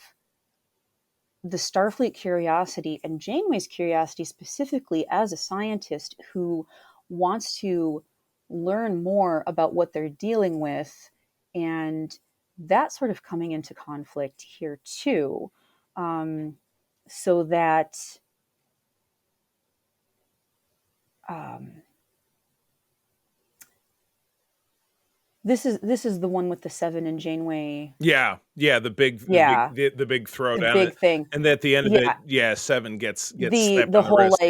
the Starfleet curiosity and Janeway's curiosity specifically as a scientist who wants to learn more about what they're dealing with, and that sort of coming into conflict here too, so that this is the one with the Seven and Janeway. The big throw down, big thing, and at the end of it, Seven gets the whole wrist,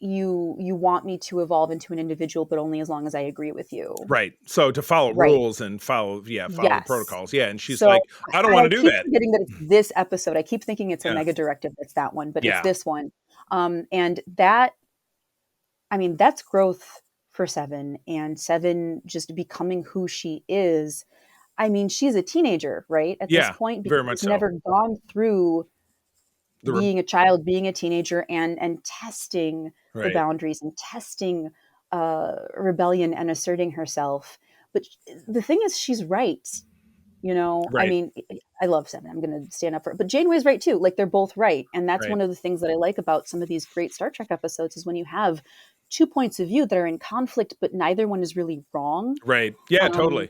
you want me to evolve into an individual, but only as long as I agree with you. Right. So to follow rules and follow the protocols. Yeah. And she's like, I don't want to do that. Forgetting that it's this episode. I keep thinking it's a mega directive. That's that one, but it's this one. And that, that's growth for Seven, and Seven just becoming who she is. She's a teenager, right? At this point, because very much so. Never gone through being a child, being a teenager, and testing the boundaries and testing rebellion and asserting herself. But the thing is, she's right. You know, I love Seven. I'm going to stand up for it. But Janeway's right too. Like, they're both right. And that's one of the things that I like about some of these great Star Trek episodes is when you have two points of view that are in conflict, but neither one is really wrong. Right. Yeah, totally.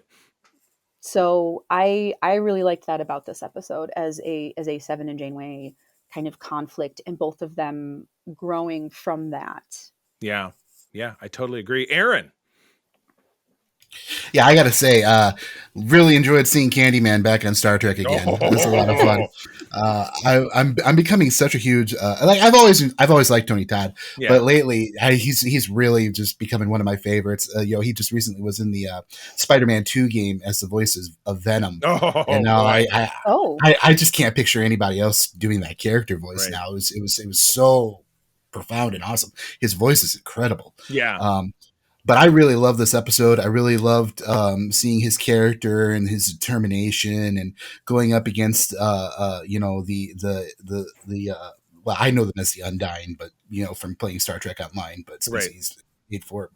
So I really liked that about this episode as a Seven and Janeway kind of conflict, and both of them growing from that. Yeah. Yeah, I totally agree. Aaron. Yeah, I gotta say, really enjoyed seeing Candyman back on Star Trek again. It was a lot of fun. I'm becoming such a huge like I've always liked Tony Todd, but lately he's really just becoming one of my favorites. He just recently was in the Spider-Man 2 game as the voice of Venom, and now I just can't picture anybody else doing that character voice now. It was so profound and awesome. His voice is incredible. Yeah. But I really love this episode. I really loved seeing his character and his determination and going up against, well, I know them as the Undying, but from playing Star Trek Online, but species 84.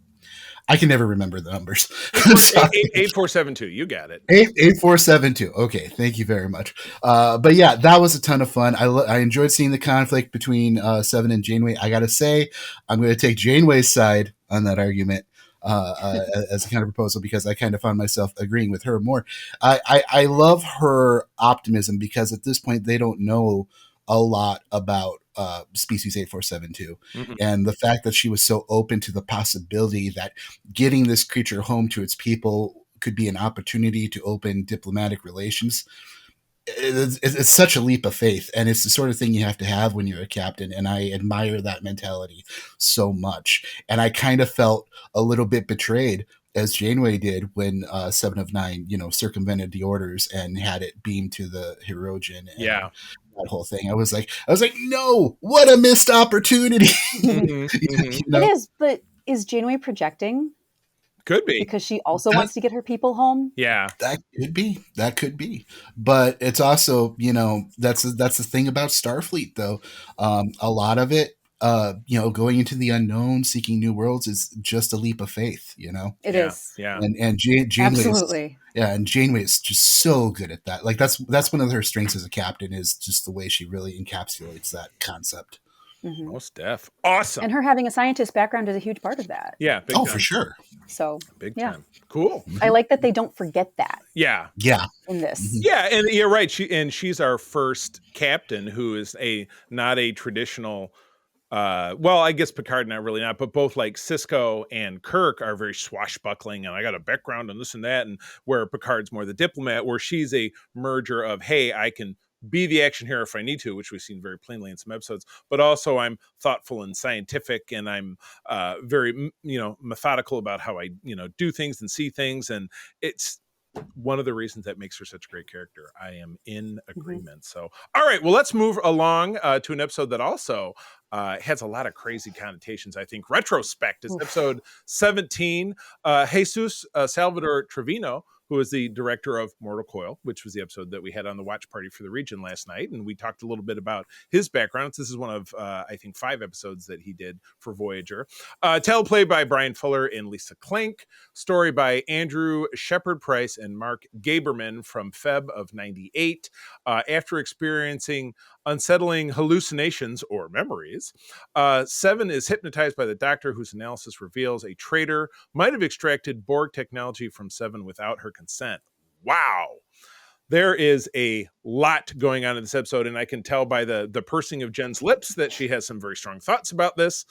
I can never remember the numbers. 8472. You got it. 8472. Okay, thank you very much. But yeah, that was a ton of fun. I enjoyed seeing the conflict between Seven and Janeway. I gotta say, I'm going to take Janeway's side on that argument. As a kind of proposal, because I kind of found myself agreeing with her more. I love her optimism, because at this point they don't know a lot about species 8472, and the fact that she was so open to the possibility that getting this creature home to its people could be an opportunity to open diplomatic relations. It's such a leap of faith, and it's the sort of thing you have to have when you're a captain, and I admire that mentality so much. And I kind of felt a little bit betrayed, as Janeway did, when 7 of 9 circumvented the orders and had it beamed to the Hirogen, and that whole thing. I was like, no, what a missed opportunity. It is, but is Janeway projecting? Could be, because she also wants to get her people home. Yeah, that could be. But it's also, that's the thing about Starfleet, though. A lot of it, going into the unknown, seeking new worlds, is just a leap of faith. It is. Yeah. And Janeway, absolutely. And Janeway is just so good at that. Like that's one of her strengths as a captain, is just the way she really encapsulates that concept. Most def. Awesome. And her having a scientist background is a huge part of that. Yeah. Big time. For sure. So big time. Cool. I like that they don't forget that. Yeah. In this. Yeah, and you're right. She's our first captain who is not a traditional. Well, I guess Picard not, but both like Sisko and Kirk are very swashbuckling, and I got a background and this and that, and where Picard's more the diplomat, where she's a merger of, hey, I can be the action hero if I need to, which we've seen very plainly in some episodes, but also I'm thoughtful and scientific, and I'm very methodical about how I do things and see things, and it's one of the reasons that makes her such a great character. I am in agreement. So, all right, well, let's move along to an episode that also has a lot of crazy connotations. I think Retrospect is episode 17. Jesus Salvador Trevino, who is the director of Mortal Coil, which was the episode that we had on the watch party for the region last night. And we talked a little bit about his background. This is one of, I think, 5 episodes that he did for Voyager. Teleplay by Brian Fuller and Lisa Klink. Story by Andrew Shepard Price and Mark Gaberman from Feb of 98. After experiencing unsettling hallucinations or memories, Seven is hypnotized by the doctor, whose analysis reveals a traitor might have extracted Borg technology from Seven without her consent. Wow. There is a lot going on in this episode, and I can tell by the pursing of Jen's lips that she has some very strong thoughts about this,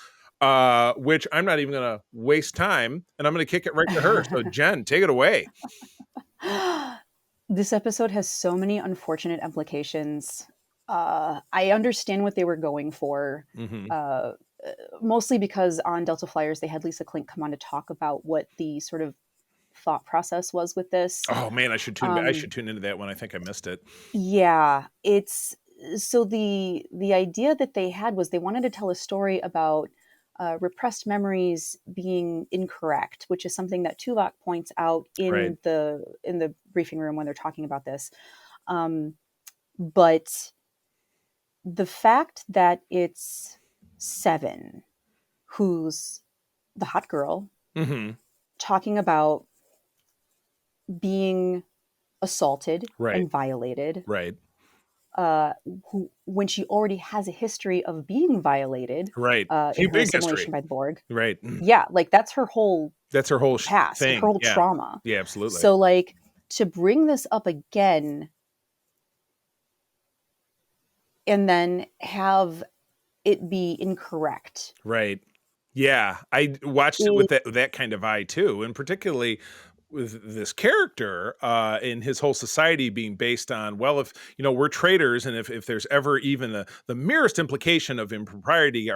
which I'm not even going to waste time, and I'm going to kick it right to her. So Jen, take it away. This episode has so many unfortunate implications. I understand what they were going for, mostly because on Delta Flyers, they had Lisa Klink come on to talk about what the sort of thought process was with this. Oh man, I should tune into that one. I think I missed it. Yeah, it's so the idea that they had was they wanted to tell a story about repressed memories being incorrect, which is something that Tuvok points out in the briefing room when they're talking about this. But the fact that it's Seven, who's the hot girl, talking about being assaulted and violated, when she already has a history of being violated, in her assimilation by the Borg, yeah, like that's her whole past, thing. Her whole trauma. Yeah, absolutely. So like to bring this up again and then have it be incorrect. Right. Yeah. I watched it with that kind of eye too. And particularly this character and his whole society being based on, well, if we're traitors, and if there's ever even the merest implication of impropriety,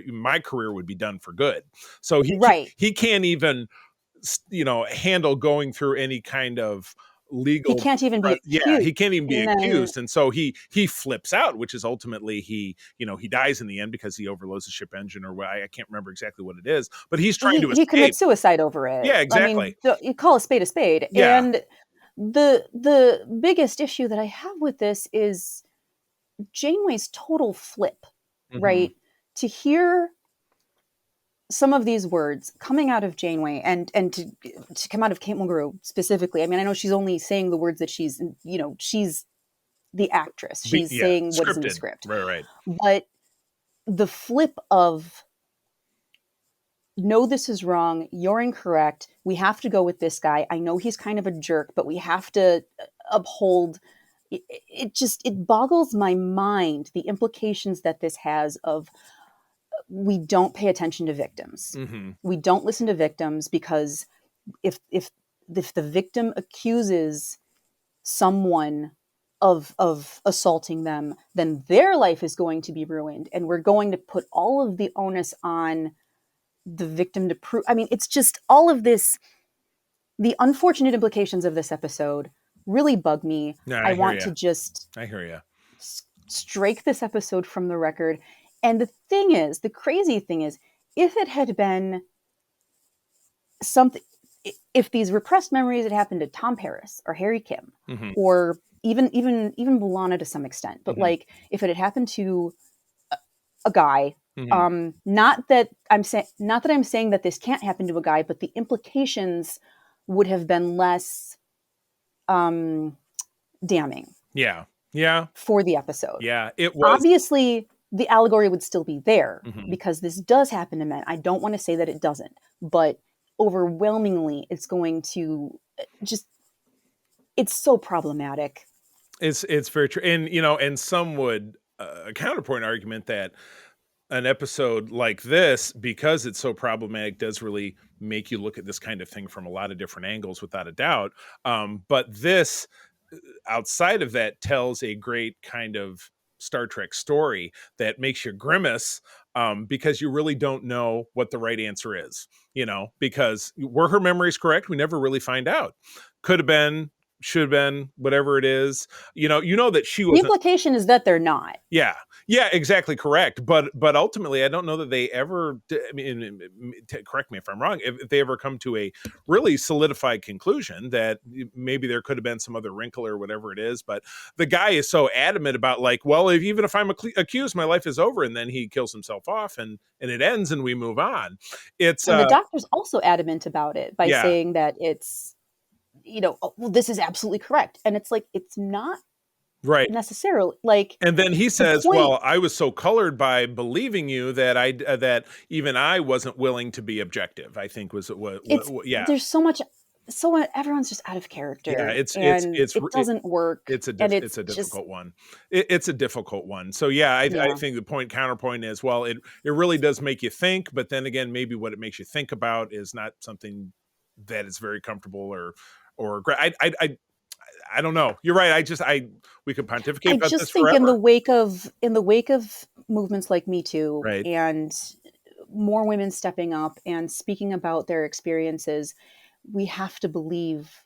my career would be done for good. So he can't even handle going through any kind of legal. He can't even be accused. Yeah, he can't even be accused, and so he flips out, which is ultimately he dies in the end because he overloads the ship engine, or I can't remember exactly what it is, but he's trying to escape. He commits suicide over it. Yeah, exactly. I mean, you call a spade a spade. Yeah. And the biggest issue that I have with this is Janeway's total flip, right? To hear some of these words coming out of Janeway and to come out of Kate Mulgrew specifically. I mean, I know she's only saying the words that she's the actress. She's saying what is in the script. Right. But the flip of, no, this is wrong. You're incorrect. We have to go with this guy. I know he's kind of a jerk, but we have to uphold. It boggles my mind, the implications that this has of, we don't pay attention to victims. We don't listen to victims, because if the victim accuses someone of assaulting them, then their life is going to be ruined, and we're going to put all of the onus on the victim to prove. I mean, it's just all of this. The unfortunate implications of this episode really bug me. No, I want to just. I hear you. Strike this episode from the record. And the crazy thing is, if it had been something, if these repressed memories had happened to Tom Paris or Harry Kim, or even B'Elanna to some extent, but like if it had happened to a guy, not that I'm saying that this can't happen to a guy, but the implications would have been less damning. Yeah. For the episode. Yeah. It was obviously. The allegory would still be there because this does happen to men. I don't want to say that it doesn't, but overwhelmingly it's going to it's so problematic. It's very true. And, and some would a counterpoint argument that an episode like this, because it's so problematic, does really make you look at this kind of thing from a lot of different angles, without a doubt. But this, outside of that, tells a great kind of Star Trek story that makes you grimace, because you really don't know what the right answer is, because were her memories correct? We never really find out. Could have been, should have been, whatever it is, that she was. The implication is that they're not. Yeah, exactly correct. But ultimately, I don't know that they ever. I mean, correct me if I'm wrong. If they ever come to a really solidified conclusion that maybe there could have been some other wrinkle or whatever it is, but the guy is so adamant about, like, well, even if I'm accused, my life is over, and then he kills himself off, and it ends, and we move on. And the doctor's also adamant about it by saying that it's, well, this is absolutely correct, and it's like, it's not. Right. Necessarily, like, and then he says, "Well, I was so colored by believing you that that even I wasn't willing to be objective." I think was what. Yeah. There's so much. So everyone's just out of character. Yeah, it doesn't work. It's a difficult one. It's a difficult one. So yeah, I think the counterpoint is, well, it really does make you think, but then again, maybe what it makes you think about is not something that is very comfortable or great. I don't know. You're right. We could pontificate about this forever. I just think in the wake of movements like Me Too, right, and more women stepping up and speaking about their experiences, we have to believe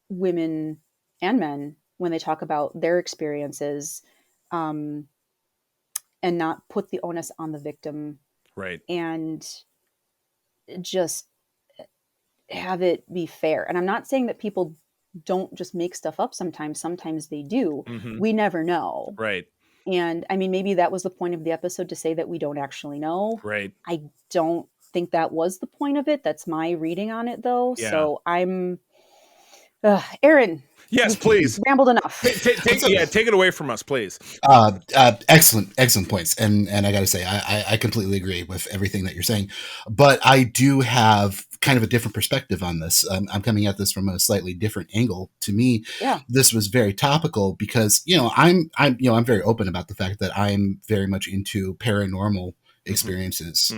women and men when they talk about their experiences, and not put the onus on the victim. Right. And just have it be fair. And I'm not saying that people don't just make stuff up sometimes they do. We never know. Right. And I mean, maybe that was the point of the episode, to say that we don't actually know. Right. I don't think that was the point of it. That's my reading on it, though. Yeah. So I'm Aaron. Yes, please. Rambled enough. Take it away from us, please. Excellent points. And I got to say, I completely agree with everything that you're saying, but I do have kind of a different perspective on this. I'm coming at this from a slightly different angle. To me, this was very topical because, I'm very open about the fact that I'm very much into paranormal experiences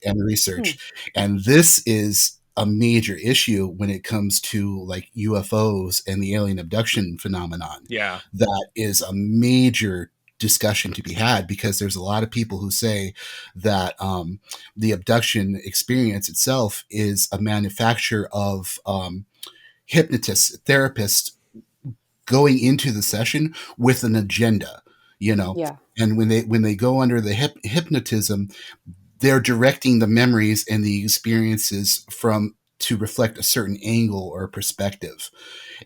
and research. And this is a major issue when it comes to like UFOs and the alien abduction phenomenon. Yeah. That is a major discussion to be had, because there's a lot of people who say that the abduction experience itself is a manufacture of hypnotists, therapists going into the session with an agenda, you know. Yeah. And when they go under the hypnotism, they're directing the memories and the experiences to reflect a certain angle or perspective.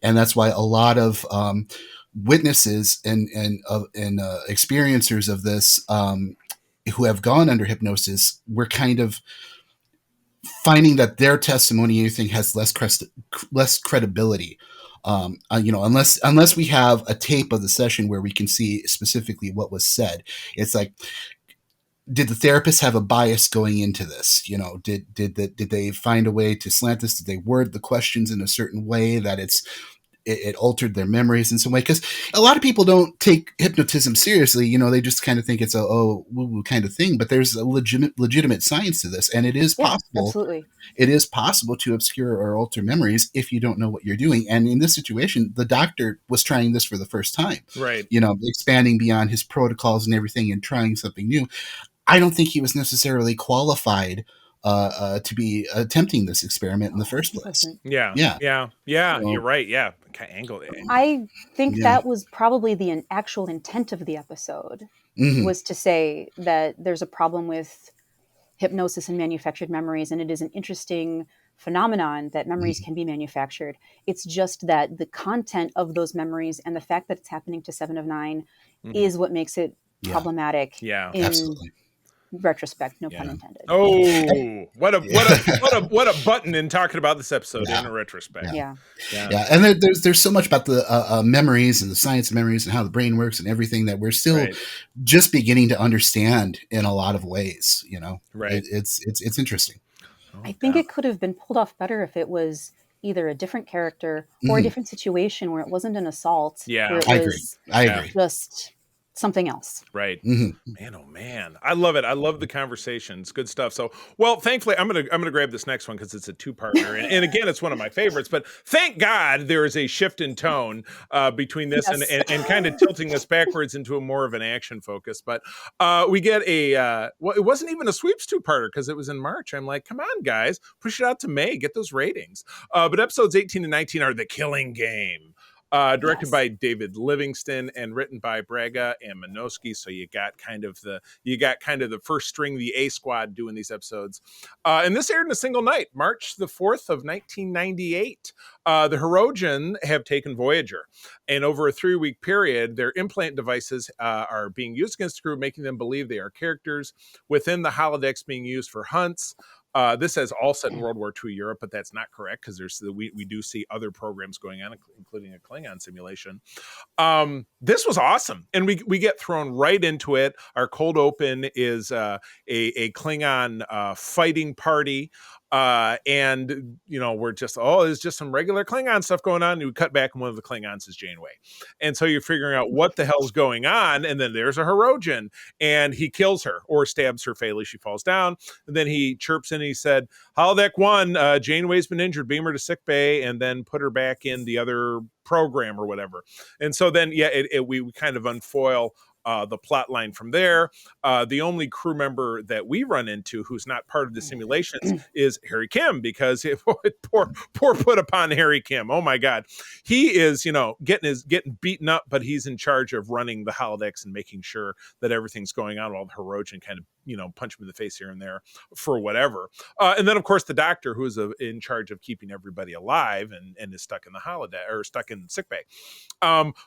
And that's why a lot of witnesses and experiencers of this who have gone under hypnosis were kind of finding that their testimony, you think, has less credibility. Unless we have a tape of the session where we can see specifically what was said. It's like, did the therapist have a bias going into this? You know, did they find a way to slant this? Did they word the questions in a certain way that it altered their memories in some way? Because a lot of people don't take hypnotism seriously. You know, they just kind of think it's a woo-woo kind of thing. But there's a legitimate science to this, and it is possible. Absolutely. It is possible to obscure or alter memories if you don't know what you're doing. And in this situation, the doctor was trying this for the first time. Right. You know, expanding beyond his protocols and everything and trying something new. I don't think he was necessarily qualified to be attempting this experiment in the first place. Yeah. You're right. Yeah, angle. I think that was probably the actual intent of the episode, was to say that there's a problem with hypnosis and manufactured memories, and it is an interesting phenomenon that memories can be manufactured. It's just that the content of those memories and the fact that it's happening to 7 of 9 is what makes it problematic. Yeah, absolutely. Retrospect, no pun intended. Oh, what a button in talking about this episode in a retrospect. Yeah. And there's so much about the memories and the science of memories and how the brain works and everything that we're still just beginning to understand in a lot of ways. You know, it's interesting. I think it could have been pulled off better if it was either a different character or a different situation where it wasn't an assault. Yeah, where it was I agree. Just something else. Right. Man, oh man. I love it. I love the conversations. Good stuff. So, well, thankfully I'm going to grab this next one because it's a two-parter. And again, it's one of my favorites, but thank God there is a shift in tone between this and kind of tilting us backwards into a more of an action focus. But we get it wasn't even a sweeps two-parter because it was in March. I'm like, come on, guys, push it out to May, get those ratings. But episodes 18 and 19 are The Killing Game. Directed by David Livingston and written by Braga and Minosky. So you got kind of the first string, the A squad doing these episodes. And this aired in a single night, March the 4th of 1998. The Hirogen have taken Voyager, and over a 3-week period, their implant devices are being used against the crew, making them believe they are characters within the holodecks being used for hunts. This says all set in World War II Europe, but that's not correct because we do see other programs going on, including a Klingon simulation. This was awesome, and we get thrown right into it. Our cold open is a Klingon fighting party. And you know, we're just, there's just some regular Klingon stuff going on. And we cut back and one of the Klingons is Janeway. And so you're figuring out what the hell's going on. And then there's a Hirogen and he kills her or stabs her fatally. She falls down. And then he chirps in and he said, holodeck 1, Janeway's been injured, beam her to sick bay and then put her back in the other program or whatever. And so then, we kind of unfoil the plot line from there. The only crew member that we run into who's not part of the simulations is Harry Kim, because poor put upon Harry Kim. Oh my God. He is, getting beaten up, but he's in charge of running the holodecks and making sure that everything's going on while the Hirogen kind of, punch him in the face here and there for whatever. And then of course the doctor who's in charge of keeping everybody alive and is stuck in the holodeck or stuck in sickbay.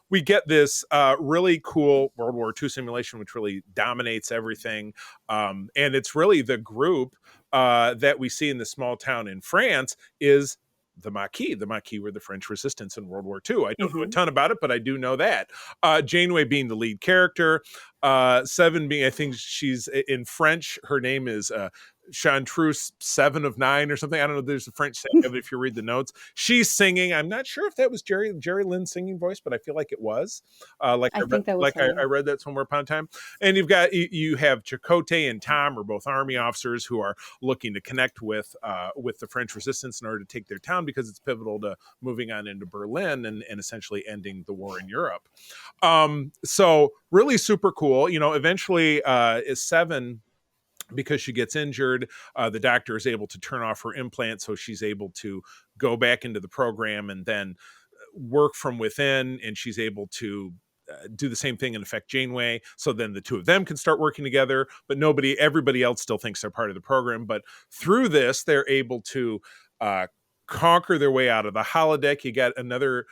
We get this really cool World War II simulation, which really dominates everything. And it's really the group that we see in the small town in France is the Maquis. The Maquis were the French resistance in World War II. I don't know a ton about it, but I do know that. Janeway being the lead character. Seven being, I think she's in French, her name is Chantruse 7 of 9 or something. I don't know. There's a French saying of it if you read the notes. She's singing. I'm not sure if that was Jerry Lynn's singing voice, but I feel like it was. I think that was I read that somewhere upon a time. And you have Chakotay and Tom are both army officers who are looking to connect with the French resistance in order to take their town, because it's pivotal to moving on into Berlin and essentially ending the war in Europe. So really super cool. Eventually is Seven, because she gets injured, the doctor is able to turn off her implant, so she's able to go back into the program and then work from within, and she's able to do the same thing and affect Janeway. So then the two of them can start working together, but everybody else still thinks they're part of the program. But through this, they're able to conquer their way out of the holodeck. You got another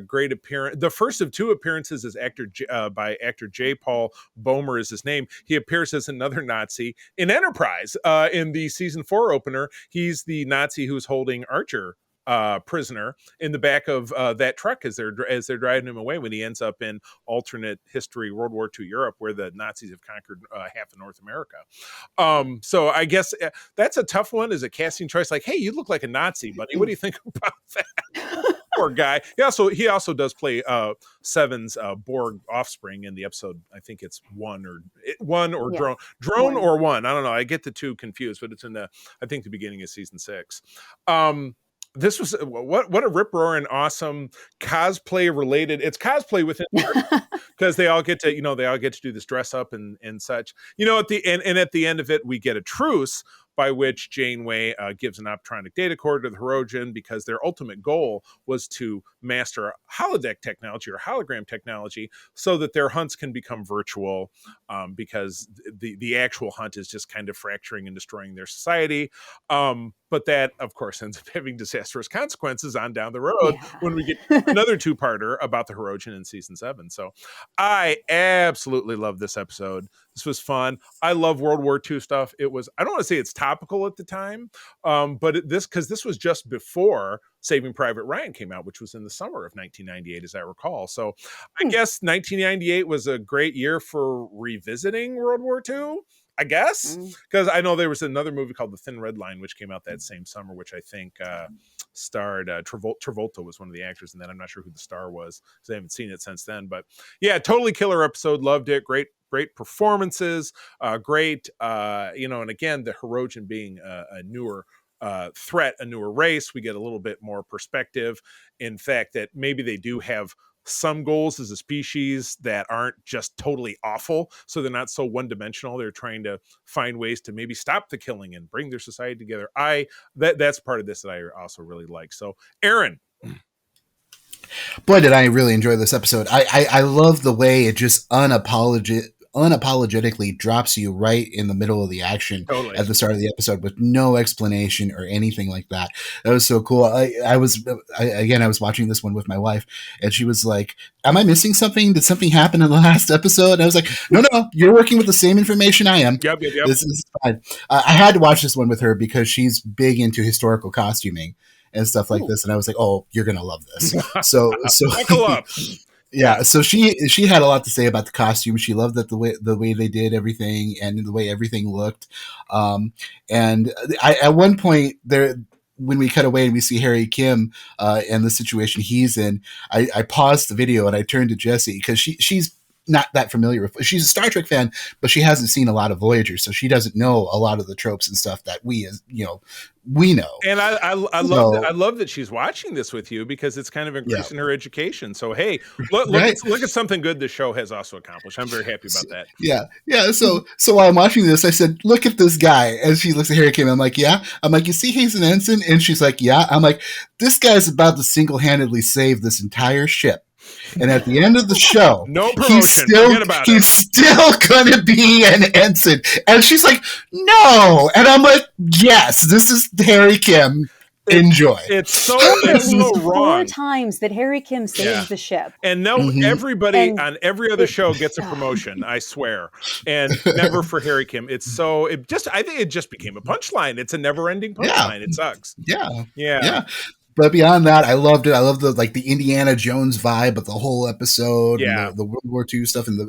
great appearance. The first of two appearances is by actor J. Paul Boehmer is his name. He appears as another Nazi in Enterprise. In the season 4 opener, he's the Nazi who's holding Archer prisoner in the back of that truck as they're driving him away, when he ends up in alternate history World War II Europe, where the Nazis have conquered half of North America. So I guess that's a tough one as a casting choice. Like, hey, you look like a Nazi, buddy. What do you think about that? Poor guy. He also does play Seven's Borg offspring in the episode. I think it's one or drone or one. I don't know. I get the two confused, but it's in I think the beginning of season 6. This was what a rip-roaring awesome cosplay related. It's cosplay within because they all get to do this dress up and such. At the end of it, we get a truce by which Janeway gives an optronic data cord to the Hirogen, because their ultimate goal was to master holodeck technology or hologram technology so that their hunts can become virtual, because the actual hunt is just kind of fracturing and destroying their society. But that, of course, ends up having disastrous consequences on down the road when we get another two-parter about the Hirogen in season 7. So I absolutely love this episode. This was fun. I love World War II stuff. I don't want to say it's topical at the time, but because this was just before Saving Private Ryan came out, which was in the summer of 1998, as I recall. So I guess 1998 was a great year for revisiting World War II. I guess, because I know there was another movie called The Thin Red Line, which came out that same summer, which I think starred Travolta was one of the actors in that. I'm not sure who the star was, because I haven't seen it since then. But yeah, totally killer episode. Loved it. Great performances. Great, and again, the Hirogen being a newer threat, a newer race, we get a little bit more perspective. In fact, that maybe they do have some goals as a species that aren't just totally awful, so they're not so one-dimensional. They're trying to find ways to maybe stop the killing and bring their society together. That's part of this that I also really like. So Aaron, boy, did I really enjoy this episode. I love the way it just unapologetically drops you right in the middle of the action at the start of the episode with no explanation or anything like that. That was so cool. I was watching this one with my wife, and she was like, am I missing something? Did something happen in the last episode? And I was like, no, you're working with the same information I am. Yep. This is fine. I had to watch this one with her because she's big into historical costuming and stuff like this. And I was like, oh, you're going to love this. So buckle up. Yeah, so she had a lot to say about the costume. She loved that the way they did everything and the way everything looked. And at one point there, when we cut away and we see Harry Kim and the situation he's in, I paused the video and I turned to Jessie, because she's not that familiar with. She's a Star Trek fan, but she hasn't seen a lot of Voyager, so she doesn't know a lot of the tropes and stuff that we know. And I love that she's watching this with you, because it's kind of increasing her education. So hey, look at something good this show has also accomplished. I'm very happy about that. Yeah. So while I'm watching this, I said, look at this guy. And she looks at Harry Kim. I'm like, yeah. I'm like, you see, he's an ensign. And she's like, yeah. I'm like, this guy's about to single-handedly save this entire ship. And at the end of the show, no promotion. He's still gonna be an ensign. And she's like, no. And I'm like, yes, this is Harry Kim. Enjoy. It's so wrong. 4 times that Harry Kim saves the ship. And everybody on every other show gets a promotion, I swear. And never for Harry Kim. I think it just became a punchline. It's a never-ending punchline. It sucks. Yeah. But beyond that, I loved it. I loved the Indiana Jones vibe of the whole episode, Yeah. and the World War II stuff, and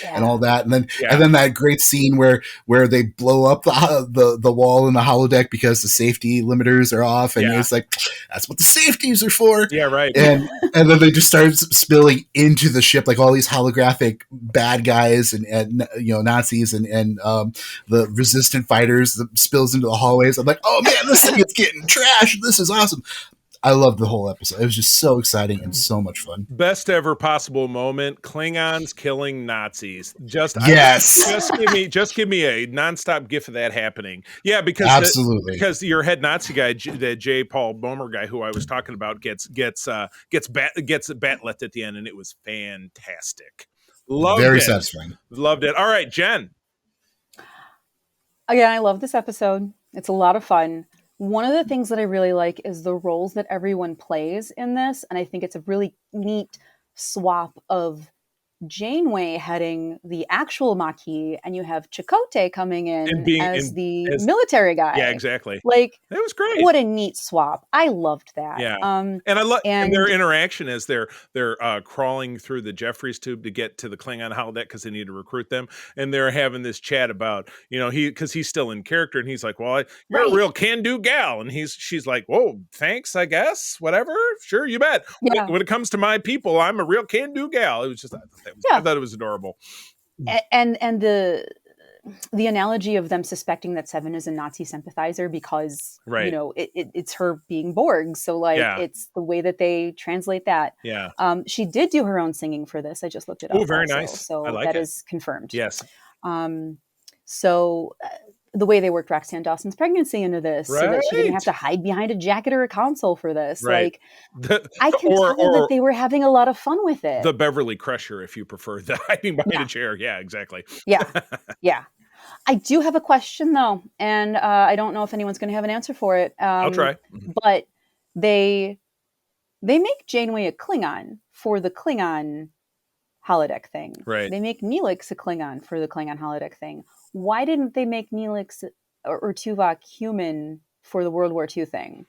Yeah. and all that, and then that great scene where they blow up the wall in the holodeck because the safety limiters are off, and it's like, that's what the safeties are for. Yeah, right. And then they just started spilling into the ship, like all these holographic bad guys and Nazis and the resistant fighters that spills into the hallways. I'm like, oh man, this thing is getting trashed. This is awesome. I loved the whole episode. It was just so exciting and so much fun. Best ever possible moment: Klingons killing Nazis. Just give me a nonstop gif of that happening. Yeah, because absolutely, because your head Nazi guy, the J. Paul Boehmer guy, who I was talking about, gets bat-left at the end, and it was fantastic. Very satisfying. Loved it. All right, Jen. Again, I love this episode. It's a lot of fun. One of the things that I really like is the roles that everyone plays in this. And I think it's a really neat swap of Janeway heading the actual Maquis, and you have Chakotay coming in as the military guy. Yeah, exactly. Like, it was great. What a neat swap. I loved that. Yeah. And I love their interaction as they're crawling through the Jeffries tube to get to the Klingon holodeck because they need to recruit them. And they're having this chat about, because he's still in character, and he's like, well, you're a real can-do gal. And she's like, whoa, thanks, I guess. Whatever. Sure, you bet. Yeah. When it comes to my people, I'm a real can-do gal. It was just, I thought it was adorable. And the analogy of them suspecting that Seven is a Nazi sympathizer because, it's her being Borg. So it's the way that they translate that. Yeah. She did do her own singing for this. I just looked it up. Oh, very also. nice. So I like that it. is confirmed. Yes. The way they worked Roxanne Dawson's pregnancy into this so that she didn't have to hide behind a jacket or a console for this. Right. I can tell that they were having a lot of fun with it. The Beverly Crusher, if you prefer, the hiding behind a chair. Yeah, exactly. Yeah. Yeah. I do have a question though, and I don't know if anyone's going to have an answer for it. I'll try. But they make Janeway a Klingon for the Klingon holodeck thing. Right. They make Neelix a Klingon for the Klingon holodeck thing. Why didn't they make Neelix or Tuvok human for the World War II thing?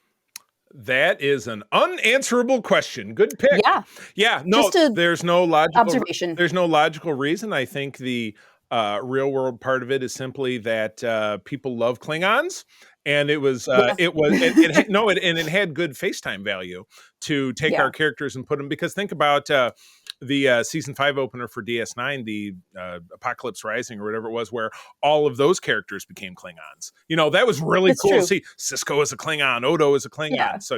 That is an unanswerable question. Good pick. Yeah. Yeah. No, there's no logical observation. There's no logical reason. I think the real world part of it is simply that people love Klingons. And it was, it had good FaceTime value to take our characters and put them, because think about the season 5 opener for DS9, the Apocalypse Rising or whatever it was, where all of those characters became Klingons. That was really cool to see. Cisco is a Klingon, Odo is a Klingon. Yeah. So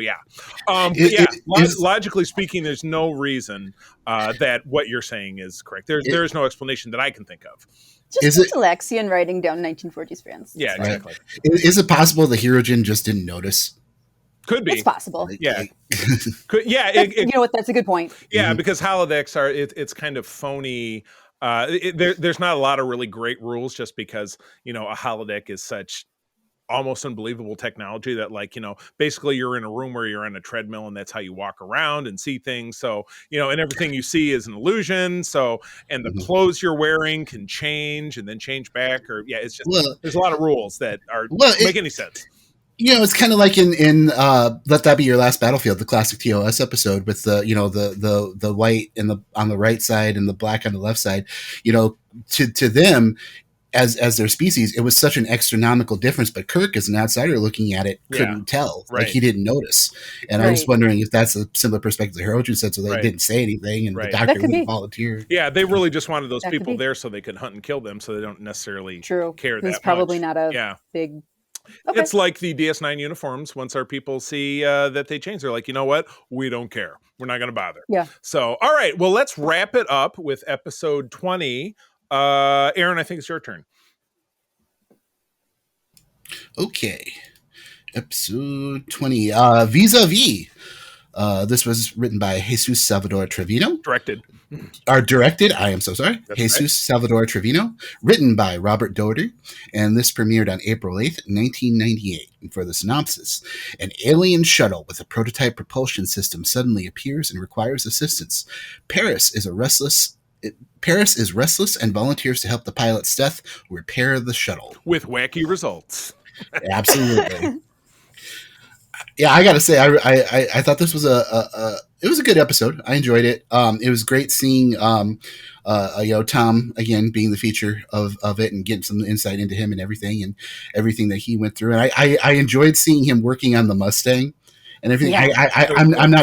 logically speaking, there's no reason that what you're saying is correct. There's no explanation that I can think of. Just Alexian writing down 1940s France. Yeah, exactly. Right. Is it possible the Hirogen just didn't notice? Could be. It's possible. Yeah. You know what? That's a good point. Yeah, because holodecks are, it's kind of phony. There's not a lot of really great rules, just because, a holodeck is such almost unbelievable technology that, basically you're in a room where you're on a treadmill and that's how you walk around and see things. So, and everything you see is an illusion. So, and the clothes you're wearing can change and then change back, or it's just, there's a lot of rules that make any sense. It's kind of like in Let That Be Your Last Battlefield, the classic TOS episode with the white on the right side and the black on the left side. To them, as their species, it was such an astronomical difference. But Kirk, as an outsider looking at it, couldn't tell. Right. Like, he didn't notice. And I was wondering if that's a similar perspective that Hirogen said, so they didn't say anything, and the doctor wouldn't volunteer. Yeah, they really just wanted those people there so they could hunt and kill them, so they don't necessarily care that much. It's probably not a big... Okay. It's like the DS9 uniforms. Once our people see that they change, they're like, you know what? We don't care. We're not going to bother. Yeah. So, all right. Well, let's wrap it up with episode 20. Aaron, I think it's your turn. Okay. Episode 20. Vis-a-vis. This was written by Jesus Salvador Trevino. Directed. I am so sorry. That's Jesus right. Salvador Trevino. Written by Robert Doherty. And this premiered on April 8th, 1998. And for the synopsis, an alien shuttle with a prototype propulsion system suddenly appears and requires assistance. Paris is restless and volunteers to help the pilot Steth repair the shuttle. With wacky results. Absolutely. Yeah, I gotta say, I thought this was it was a good episode. I enjoyed it. It was great seeing Tom again being the feature of it and getting some insight into him and everything that he went through. And I enjoyed seeing him working on the Mustang and everything. Yeah. I'm not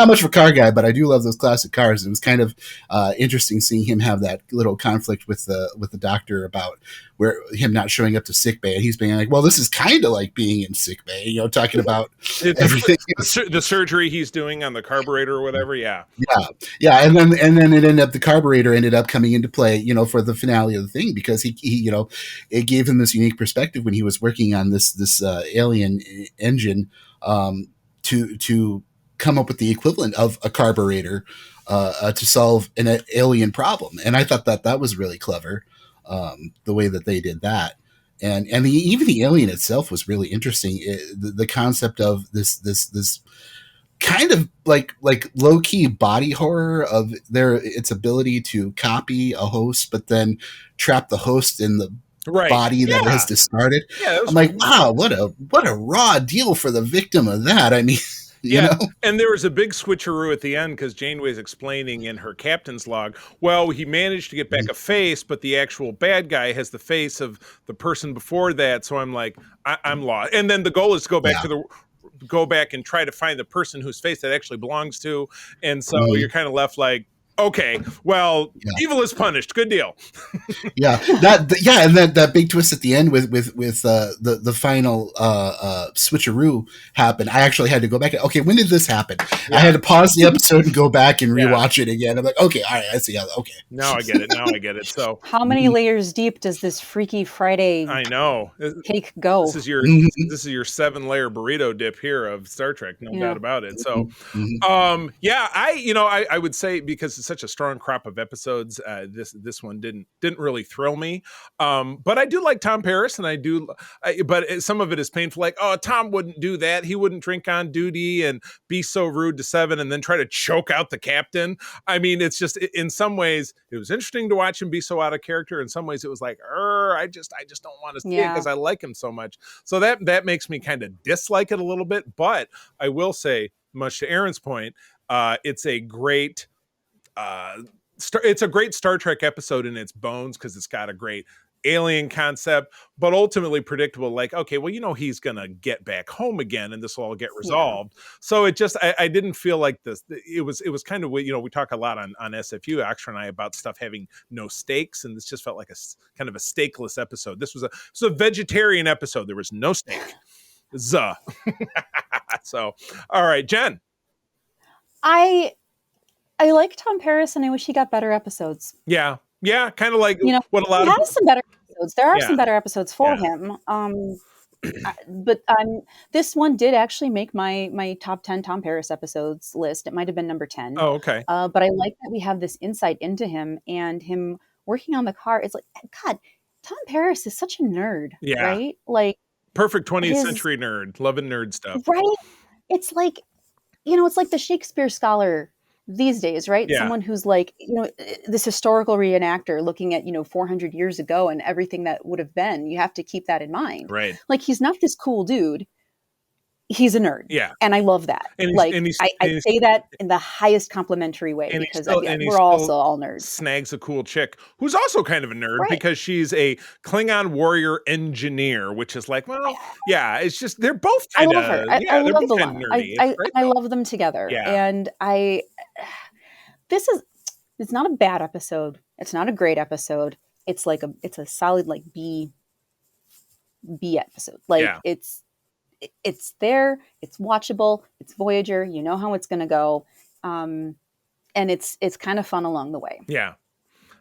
much of a car guy, but I do love those classic cars. It was kind of interesting seeing him have that little conflict with the doctor about where him not showing up to sick bay, and he's being like, well, this is kind of like being in sick bay, talking about everything. The surgery he's doing on the carburetor or whatever. Yeah. And then the carburetor ended up coming into play, for the finale of the thing, because he it gave him this unique perspective when he was working on this alien engine, to come up with the equivalent of a carburetor, to solve an alien problem. And I thought that was really clever. The way that they did that, and even the alien itself was really interesting. The concept of this kind of like low key body horror of its ability to copy a host, but then trap the host in the body that has discarded. Yeah, I'm like, wow, what a raw deal for the victim of that. I mean. And there was a big switcheroo at the end because Janeway's explaining in her captain's log, well, he managed to get back a face, but the actual bad guy has the face of the person before that. So I'm like, I'm lost. And then the goal is to go back and try to find the person whose face that actually belongs to. And so you're kind of left like, okay, well, evil is punished. Good deal. And that big twist at the end with the final switcheroo happened. I actually had to go back. Okay, when did this happen? I had to pause the episode and go back and rewatch it again. I'm like, okay, all right, I see how. Okay, now I get it. So, how many layers deep does this Freaky Friday? I know cake go. This is your 7-layer burrito dip here of Star Trek, no doubt about it. So, I would say because it's such a strong crop of episodes, this one didn't really thrill me, but I do like Tom Paris, and but some of it is painful, like, oh, Tom wouldn't do that, he wouldn't drink on duty and be so rude to Seven and then try to choke out the captain. I mean, it's just, in some ways it was interesting to watch him be so out of character. In some ways it was like, I just don't want to see it because I like him so much. So that makes me kind of dislike it a little bit. But I will say, much to Aaron's point, it's a great Star Trek episode in its bones, because it's got a great alien concept, but ultimately predictable. Like, okay, well, he's gonna get back home again, and this will all get resolved. So it just, I didn't feel like this. It was kind of, we talk a lot on SFU, Axel and I, about stuff having no stakes, and this just felt like a kind of a stakeless episode. This was a vegetarian episode. There was no steak. So, all right, Jen. I like Tom Paris, and I wish he got better episodes. Yeah, kind of like what a lot he has some better episodes. There are some better episodes for him. But this one did actually make my top 10 Tom Paris episodes list. It might have been number 10. Oh, okay. But I like that we have this insight into him and him working on the car. It's like, God, Tom Paris is such a nerd, right? Like, perfect 20th century nerd, loving nerd stuff, right? It's like, it's like the Shakespeare scholar these days, right? Yeah. Someone who's like, this historical reenactor looking at, 400 years ago and everything that would have been. You have to keep that in mind. Right. Like, he's not this cool dude. He's a nerd. Yeah. And I love that. I say that in the highest complimentary way, because we're also all nerds. Snags a cool chick who's also kind of a nerd, because she's a Klingon warrior engineer, which is like, well, it's just, they're both kind of, I love the nerdy. I love them together. Yeah. And it's not a bad episode. It's not a great episode. It's a solid, like, B episode. Like, it's there, it's watchable, it's Voyager, you know how it's going to go. And it's kind of fun along the way. Yeah.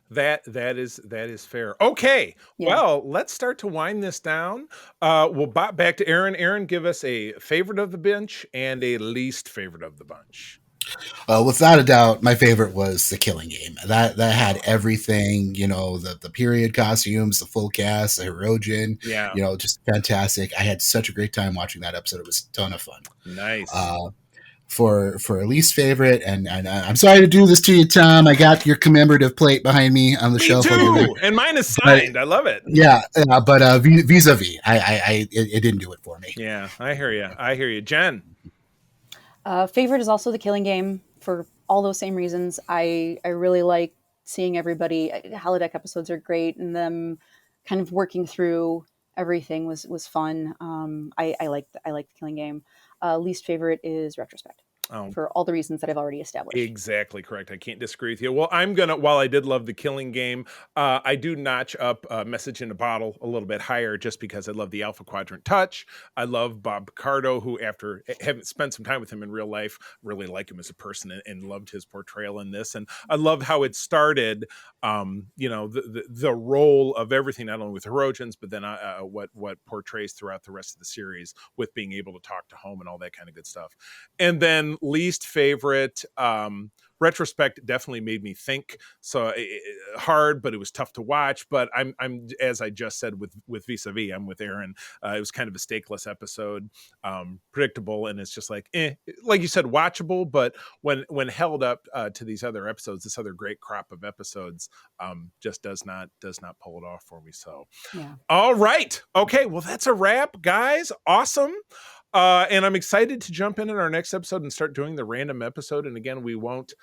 That is fair. Okay. Yeah. Well, let's start to wind this down. We'll back to Aaron. Aaron, give us a favorite of the bunch and a least favorite of the bunch. Without a doubt, my favorite was The Killing Game. That had everything, the period costumes, the full cast, the Hirogen, just fantastic. I had such a great time watching that episode. It was a ton of fun. Nice. for a least favorite, and I'm sorry to do this to you, Tom. I got your commemorative plate behind me on the shelf too. over there, and mine is signed. I love it. Yeah, but vis-a-vis, it didn't do it for me. Yeah, I hear you, Jen. Favorite is also The Killing Game for all those same reasons. I really like seeing everybody. Holodeck episodes are great, and them kind of working through everything was fun. I like The Killing Game. Least favorite is Retrospect. For all the reasons that I've already established. Exactly correct. I can't disagree with you. Well, while I did love The Killing Game, I do notch up Message in a Bottle a little bit higher just because I love the Alpha Quadrant touch. I love Bob Picardo, who after having spent some time with him in real life, really like him as a person and loved his portrayal in this. And I love how it started, the role of everything, not only with Herodians, but then what portrays throughout the rest of the series with being able to talk to home and all that kind of good stuff. And then least favorite, Retrospect definitely made me think. So hard, but it was tough to watch. But I'm as I just said with Vis-a-Vis, I'm with Aaron. It was kind of a stakeless episode, predictable, and it's just like you said, watchable. But when held up to these other episodes, this other great crop of episodes, just does not pull it off for me. So, yeah. All right, okay, well that's a wrap, guys. Awesome. And I'm excited to jump in our next episode and start doing the random episode. And again, we won't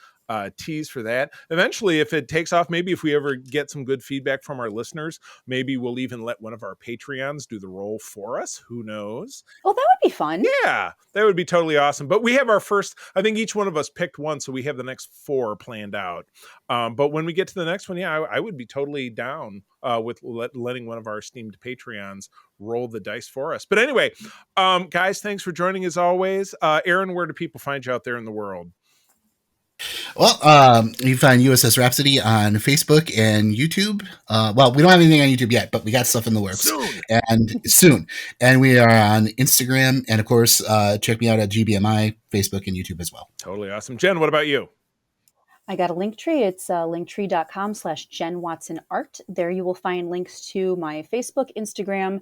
tease for that. Eventually, if it takes off, maybe if we ever get some good feedback from our listeners, maybe we'll even let one of our Patreons do the role for us. Who knows? Oh, that would be fun. Yeah, that would be totally awesome. But we have our first, I think each one of us picked one, so we have the next 4 planned out. But when we get to the next one, yeah, I would be totally down with letting one of our esteemed Patreons roll the dice for us. But anyway, guys, thanks for joining as always. Aaron, where do people find you out there in the world? Well, you can find USS Rhapsody on Facebook and YouTube. Well, we don't have anything on YouTube yet, but we got stuff in the works. Soon. And we are on Instagram. And of course, check me out at GBMI, Facebook, and YouTube as well. Totally awesome. Jen, what about you? I got a link tree. It's linktree.com/JenWatsonArt. There you will find links to my Facebook, Instagram,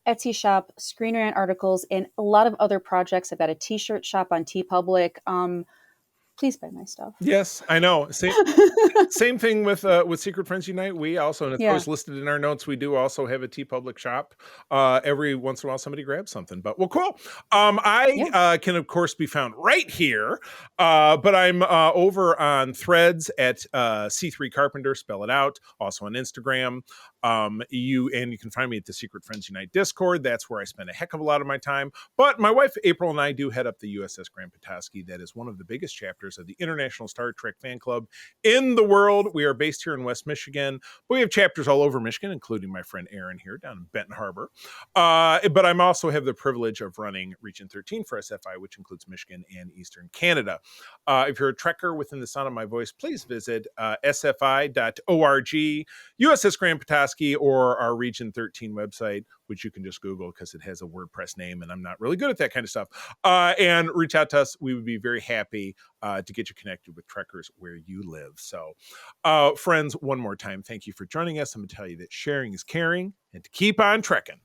Etsy shop, Screen Rant articles, and a lot of other projects. I've got a t-shirt shop on TeePublic. Please buy my stuff. Yes, I know. Same thing with Secret Friends Unite. We also, and it's always listed in our notes, we do also have a TeePublic shop. Every once in a while, somebody grabs something. But well, cool. I can of course be found right here, but I'm over on Threads at C3 Carpenter. Spell it out. Also on Instagram. You can find me at the Secret Friends Unite Discord. That's where I spend a heck of a lot of my time. But my wife April and I do head up the USS Grand Petoskey. That is one of the biggest chapters of the International Star Trek Fan Club in the world. We are based here in West Michigan, but we have chapters all over Michigan, including my friend Aaron here down in Benton Harbor. But I also have the privilege of running Region 13 for SFI, which includes Michigan and Eastern Canada. If you're a Trekker within the sound of my voice, please visit sfi.org, USS Grand Petoskey, or our Region 13 website, which you can just Google because it has a WordPress name, and I'm not really good at that kind of stuff. And reach out to us. We would be very happy to get you connected with Trekkers where you live. So, friends, one more time, thank you for joining us. I'm going to tell you that sharing is caring, and to keep on trekking.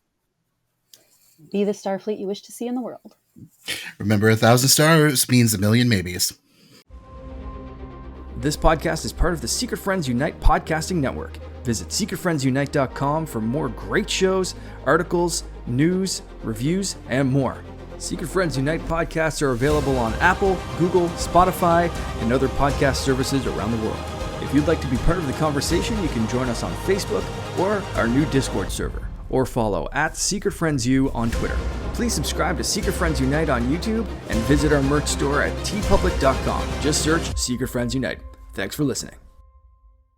Be the Starfleet you wish to see in the world. Remember, 1,000 stars means 1,000,000 maybes. This podcast is part of the Secret Friends Unite podcasting network. Visit secretfriendsunite.com for more great shows, articles, news, reviews, and more. Secret Friends Unite podcasts are available on Apple, Google, Spotify, and other podcast services around the world. If you'd like to be part of the conversation, you can join us on Facebook or our new Discord server, or follow at Secret Friends U on Twitter. Please subscribe to Secret Friends Unite on YouTube and visit our merch store at teepublic.com. Just search Secret Friends Unite. Thanks for listening.